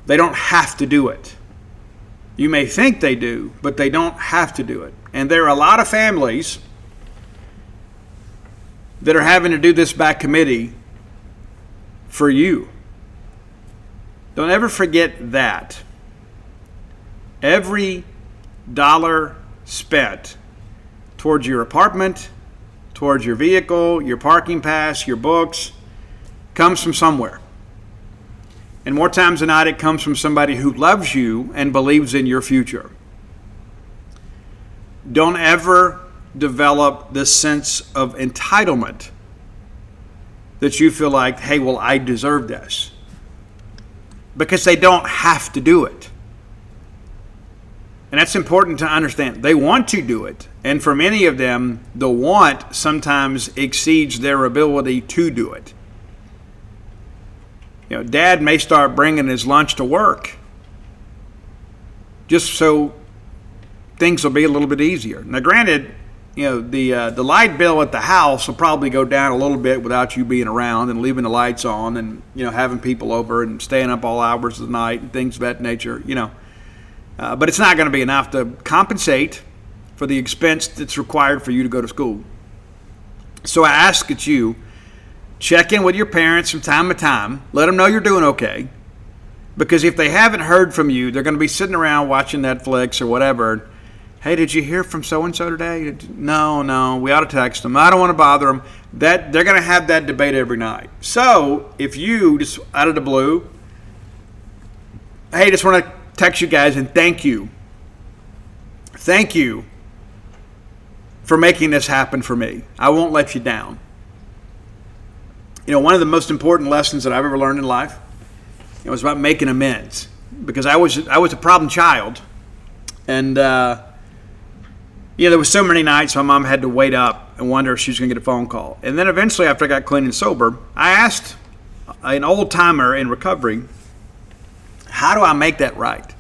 They don't have to do it. You may think they do, but they don't have to do it. And there are a lot of families that are having to do this by committee for you. Don't ever forget that. Every dollar spent towards your apartment, towards your vehicle, your parking pass, your books, comes from somewhere. And more times than not, it comes from somebody who loves you and believes in your future. Don't ever develop this sense of entitlement that you feel like, hey, well, I deserve this. Because they don't have to do it. And that's important to understand. They want to do it. And for many of them, the want sometimes exceeds their ability to do it. You know, dad may start bringing his lunch to work just so things will be a little bit easier. Now, granted, you know, the light bill at the house will probably go down a little bit without you being around and leaving the lights on and, you know, having people over and staying up all hours of the night and things of that nature, you know. But it's not going to be enough to compensate for the expense that's required for you to go to school. So I ask that you check in with your parents from time to time. Let them know you're doing okay. Because if they haven't heard from you, they're going to be sitting around watching Netflix or whatever. Hey, did you hear from so-and-so today? No, we ought to text them. I don't want to bother them. They're going to have that debate every night. So if you, just out of the blue, hey, just want to text you guys and thank you. Thank you for making this happen for me. I won't let you down. You know, one of the most important lessons that I've ever learned in life, it was about making amends. Because I was a problem child. And, you know, there was so many nights my mom had to wait up and wonder if she was going to get a phone call. And then eventually, after I got clean and sober, I asked an old-timer in recovery, how do I make that right?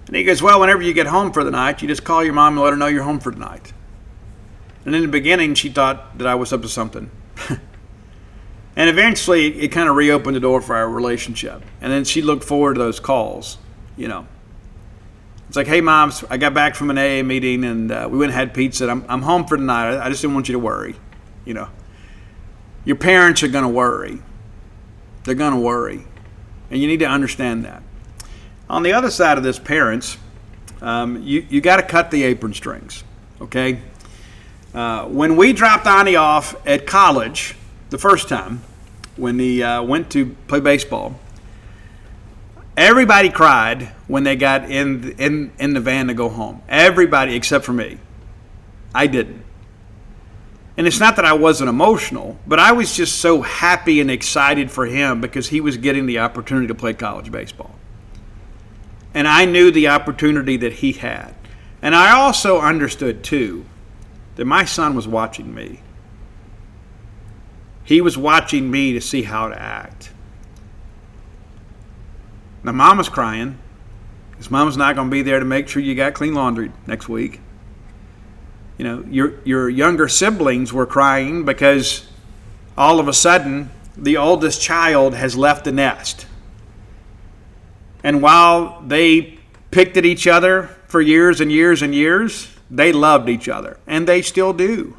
And he goes, well, whenever you get home for the night, you just call your mom and let her know you're home for the night. And in the beginning, she thought that I was up to something. And eventually, it kind of reopened the door for our relationship. And then she looked forward to those calls, you know. It's like, hey, Mom, I got back from an AA meeting, and we went and had pizza. I'm home for the night. I just didn't want you to worry, you know. Your parents are going to worry. They're going to worry. And you need to understand that. On the other side of this, parents, you got to cut the apron strings, okay? When we dropped Ani off at college the first time, when he went to play baseball, everybody cried when they got in the van to go home. Everybody except for me. I didn't. And it's not that I wasn't emotional, but I was just so happy and excited for him because he was getting the opportunity to play college baseball. And I knew the opportunity that he had. And I also understood, too, that my son was watching me. He was watching me to see how to act. Now, Mama's crying because Mama's not going to be there to make sure you got clean laundry next week. You know, your younger siblings were crying because all of a sudden the oldest child has left the nest. And while they picked at each other for years and years and years, they loved each other, and they still do.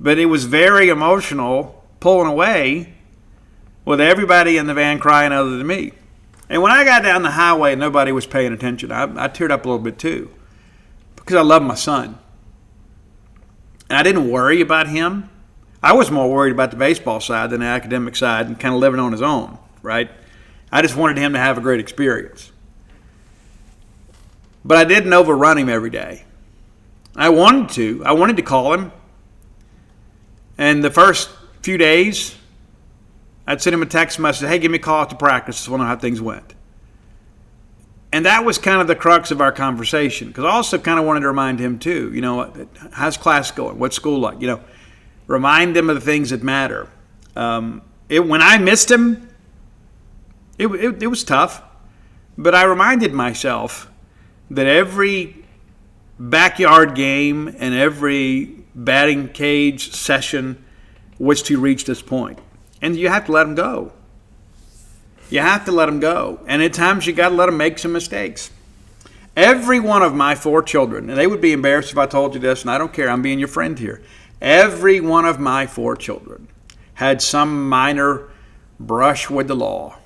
But it was very emotional pulling away with everybody in the van crying other than me. And when I got down the highway and nobody was paying attention, I teared up a little bit too, because I love my son. And I didn't worry about him. I was more worried about the baseball side than the academic side and kind of living on his own, right? I just wanted him to have a great experience. But I didn't overrun him every day. I wanted to call him. And the first few days, I'd send him a text message, hey, give me a call after practice. Just want to know how things went. And that was kind of the crux of our conversation, because I also kind of wanted to remind him too, how's class going? What's school like? Remind him of the things that matter. When I missed him, it was tough. But I reminded myself that every backyard game and every batting cage session was to reach this point. And you have to let them go. You have to let them go. And at times you got to let them make some mistakes. Every one of my 4 children, and they would be embarrassed if I told you this, and I don't care, I'm being your friend here. Every one of my 4 children had some minor brush with the law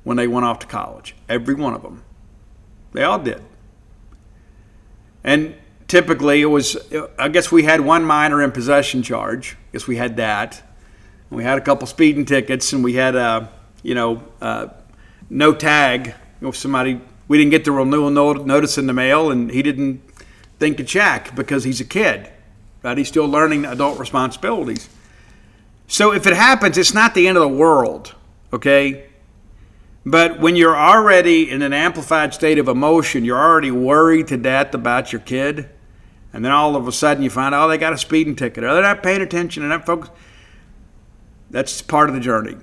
when they went off to college. Every one of them. They all did. And typically I guess we had one minor in possession charge. I guess we had that. And we had a couple speeding tickets, and we had no tag. Somebody, we didn't get the renewal notice in the mail, and he didn't think to check because he's a kid, right? He's still learning adult responsibilities. So if it happens, it's not the end of the world, okay? But when you're already in an amplified state of emotion, you're already worried to death about your kid, and then all of a sudden you find out, they got a speeding ticket, or they're not paying attention, and not focused. That's part of the journey.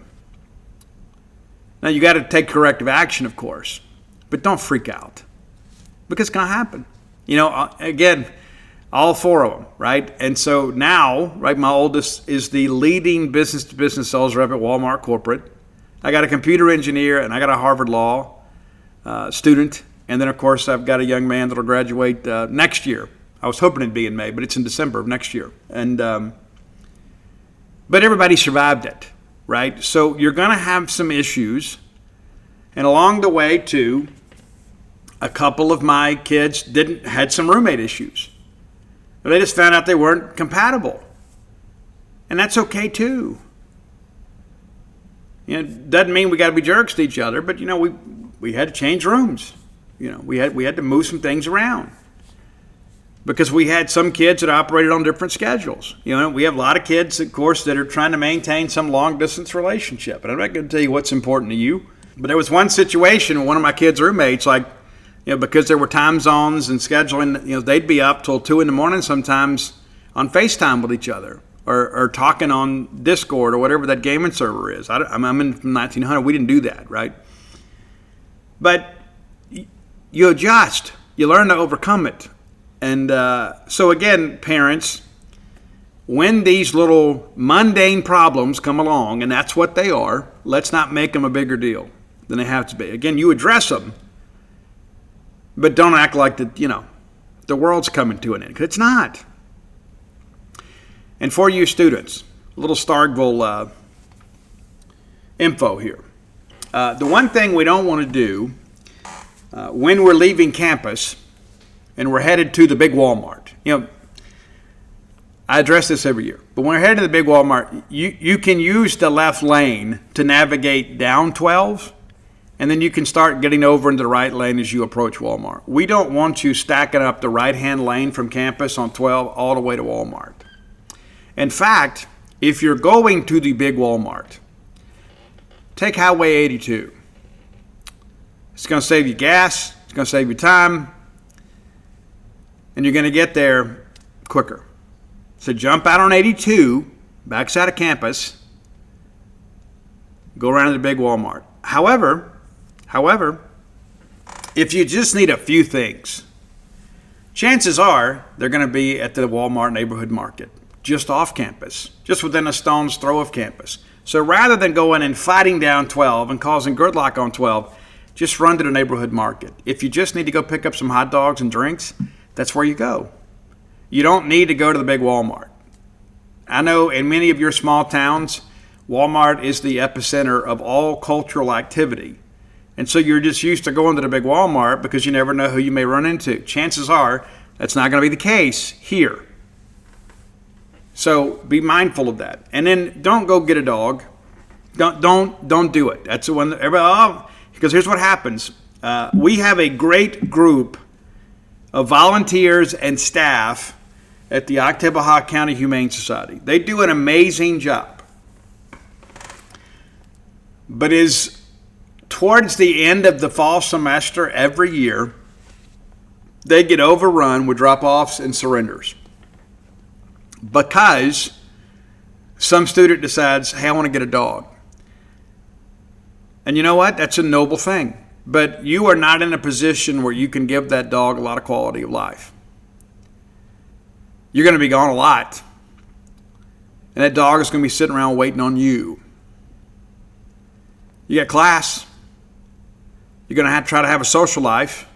Now, you got to take corrective action, of course, but don't freak out, because it's going to happen. Again, all 4 of them, right? And so now, right, my oldest is the leading business-to-business sales rep at Walmart Corporate. I got a computer engineer, and I got a Harvard Law student. And then, of course, I've got a young man that will graduate next year. I was hoping it'd be in May, but it's in December of next year. And but everybody survived it, right? So you're going to have some issues. And along the way, too, a couple of my kids had some roommate issues. They just found out they weren't compatible. And that's okay, too. It doesn't mean we got to be jerks to each other, but, we had to change rooms. We had to move some things around. Because we had some kids that operated on different schedules. We have a lot of kids, of course, that are trying to maintain some long-distance relationship. And I'm not going to tell you what's important to you. But there was one situation, one of my kids' roommates, because there were time zones and scheduling, they'd be up till 2 a.m. sometimes on FaceTime with each other or talking on Discord or whatever that gaming server is. I'm in from 1900. We didn't do that, right? But you adjust. You learn to overcome it. And so again, parents, when these little mundane problems come along, and that's what they are, let's not make them a bigger deal than they have to be. Again, you address them, but don't act like the world's coming to an end, because it's not. And for you students, a little Starkville info here. The one thing we don't want to do when we're leaving campus and we're headed to the big Walmart. I address this every year. But when we're headed to the big Walmart, you can use the left lane to navigate down 12, and then you can start getting over into the right lane as you approach Walmart. We don't want you stacking up the right-hand lane from campus on 12 all the way to Walmart. In fact, if you're going to the big Walmart, take Highway 82. It's going to save you gas. It's going to save you time. And you're going to get there quicker. So jump out on 82, backside of campus, go around to the big Walmart. However, if you just need a few things, chances are they're going to be at the Walmart neighborhood market, just off campus, just within a stone's throw of campus. So rather than going and fighting down 12 and causing gridlock on 12, just run to the neighborhood market. If you just need to go pick up some hot dogs and drinks, that's where you go. You don't need to go to the big Walmart. I know in many of your small towns, Walmart is the epicenter of all cultural activity. And so you're just used to going to the big Walmart because you never know who you may run into. Chances are that's not going to be the case here. So be mindful of that. And then don't go get a dog. Don't do it. That's the one that everybody, because here's what happens. We have a great group of volunteers and staff at the Oktibbeha County Humane Society. They do an amazing job. But is towards the end of the fall semester every year, they get overrun with drop-offs and surrenders. Because some student decides, hey, I want to get a dog. And you know what? That's a noble thing. But you are not in a position where you can give that dog a lot of quality of life. You're going to be gone a lot. And that dog is going to be sitting around waiting on you. You got class. You're going to have to try to have a social life.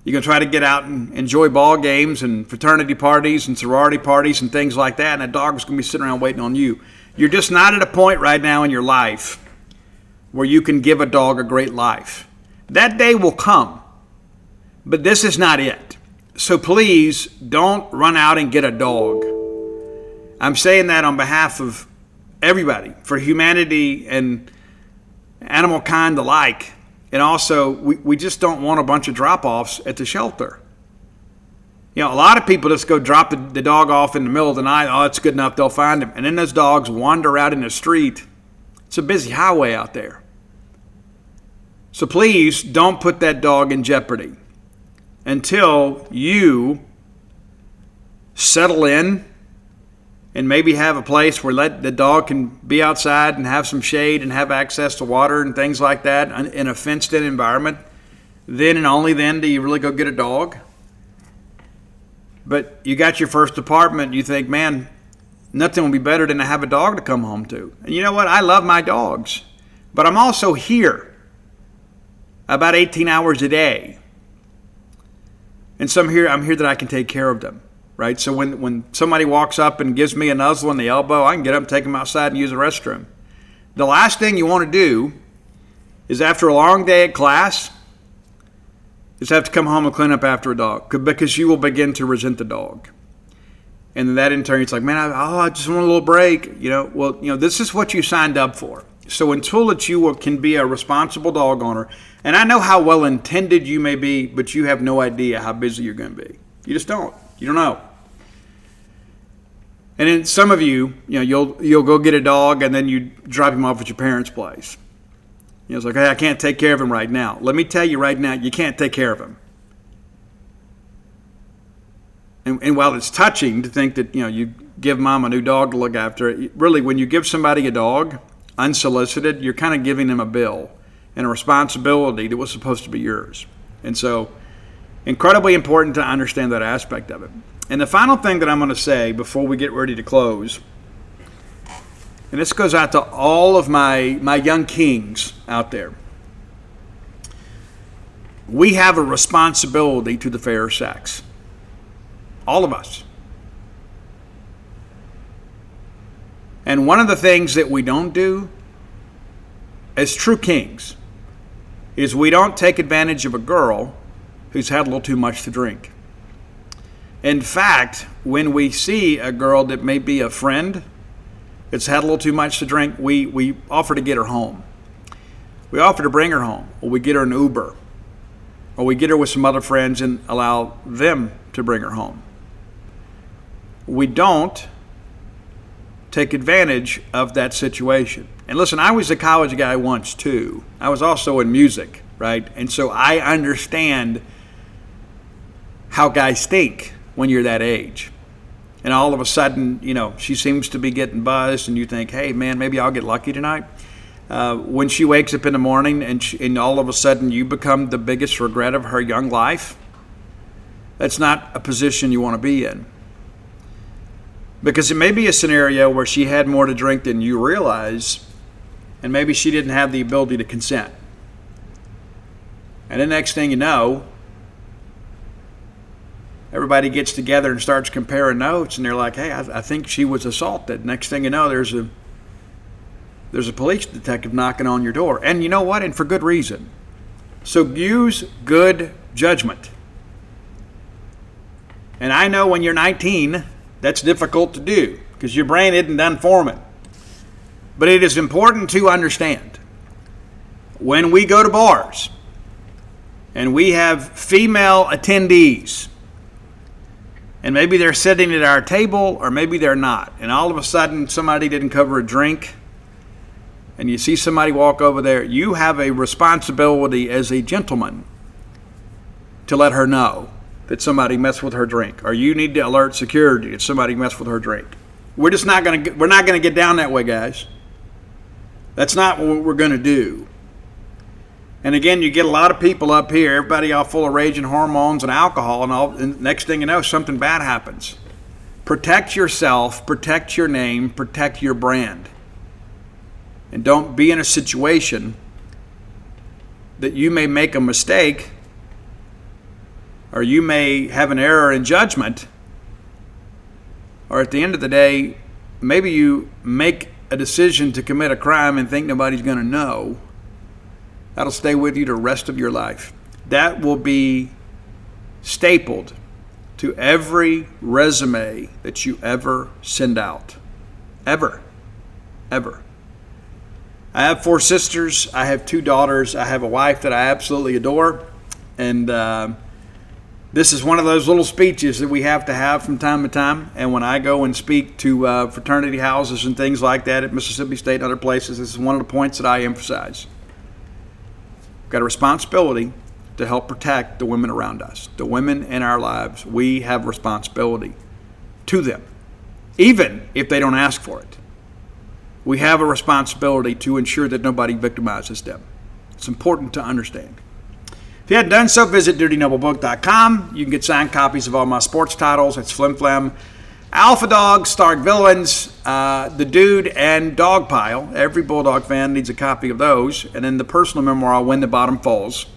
You're going to try to get out and enjoy ball games and fraternity parties and sorority parties and things like that. And that dog is going to be sitting around waiting on you. You're just not at a point right now in your life where you can give a dog a great life. That day will come. But this is not it. So please don't run out and get a dog. I'm saying that on behalf of everybody, for humanity and animal kind alike. And also, we just don't want a bunch of drop-offs at the shelter. You know, a lot of people just go drop the dog off in the middle of the night. Oh, it's good enough, they'll find him. And then those dogs wander out in the street. It's a busy highway out there. So please don't put that dog in jeopardy until you settle in and maybe have a place where the dog can be outside and have some shade and have access to water and things like that in a fenced-in environment. Then and only then do you really go get a dog. But you got your first apartment, you think, man, nothing will be better than to have a dog to come home to. And you know what? I love my dogs. But I'm also here about 18 hours a day. And so I'm here that I can take care of them. Right? So when somebody walks up and gives me a nuzzle in the elbow, I can get up and take them outside and use the restroom. The last thing you want to do is after a long day at class is have to come home and clean up after a dog, because you will begin to resent the dog. And then that in turn, it's like, man, I just want a little break. This is what you signed up for. So until that you can be a responsible dog owner, and I know how well intended you may be, but you have no idea how busy you're going to be. You just don't. You don't know. And then some of you'll go get a dog and then you drop him off at your parents' place. It's like, hey, I can't take care of him right now. Let me tell you right now, you can't take care of him. And while it's touching to think that you give mom a new dog to look after, really when you give somebody a dog unsolicited, you're kind of giving them a bill and a responsibility that was supposed to be yours. And so incredibly important to understand that aspect of it. And the final thing that I'm going to say before we get ready to close, and this goes out to all of my young kings out there. We have a responsibility to the fair sex. All of us. And one of the things that we don't do as true kings is we don't take advantage of a girl who's had a little too much to drink. In fact, when we see a girl that may be a friend that's had a little too much to drink, we offer to get her home. We offer to bring her home, or we get her an Uber, or we get her with some other friends and allow them to bring her home. We don't take advantage of that situation. And listen, I was a college guy once too. I was also in music, right? And so I understand how guys think when you're that age. And all of a sudden, she seems to be getting buzzed and you think, hey man, maybe I'll get lucky tonight. When she wakes up in the morning and all of a sudden you become the biggest regret of her young life, that's not a position you want to be in. Because it may be a scenario where she had more to drink than you realize, and maybe she didn't have the ability to consent. And the next thing you know, everybody gets together and starts comparing notes, and they're like, hey, I think she was assaulted. Next thing you know, there's a police detective knocking on your door. And you know what? And for good reason. So use good judgment. And I know when you're 19, that's difficult to do because your brain isn't done forming. But it is important to understand when we go to bars and we have female attendees, and maybe they're sitting at our table or maybe they're not, and all of a sudden somebody didn't cover a drink, and you see somebody walk over there, you have a responsibility as a gentleman to let her know that somebody messed with her drink, or you need to alert security that somebody messed with her drink. We're not going to get down that way, guys. That's not what we're going to do. And again, you get a lot of people up here, everybody all full of rage and hormones and alcohol, and next thing you know, something bad happens. Protect yourself, protect your name, protect your brand. And don't be in a situation that you may make a mistake or you may have an error in judgment, or at the end of the day, maybe you make a decision to commit a crime and think nobody's going to know. That'll stay with you the rest of your life. That will be stapled to every resume that you ever send out. Ever. Ever. I have 4 sisters. I have 2 daughters. I have a wife that I absolutely adore. And this is one of those little speeches that we have to have from time to time. And when I go and speak to fraternity houses and things like that at Mississippi State and other places, this is one of the points that I emphasize. We've got a responsibility to help protect the women around us, the women in our lives. We have responsibility to them, even if they don't ask for it. We have a responsibility to ensure that nobody victimizes them. It's important to understand. If you hadn't done so, visit DirtyNobleBook.com. You can get signed copies of all my sports titles. It's Flim Flam, Alpha Dog, Stark Villains, The Dude, and Dog Pile. Every Bulldog fan needs a copy of those. And then the personal memoir, When the Bottom Falls.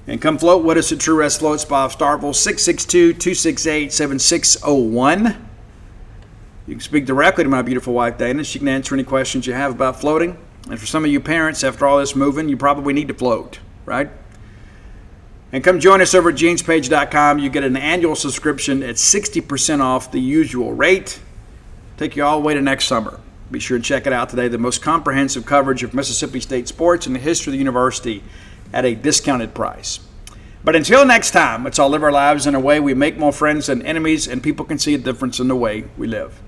And come float with us at True Rest Float Spa of Starkville, 662-268-7601. You can speak directly to my beautiful wife, Dana. She can answer any questions you have about floating. And for some of you parents, after all this moving, you probably need to float, right? And come join us over at genespage.com. You get an annual subscription at 60% off the usual rate. Take you all the way to next summer. Be sure to check it out today. The most comprehensive coverage of Mississippi State sports and the history of the university at a discounted price. But until next time, let's all live our lives in a way we make more friends than enemies, and people can see a difference in the way we live.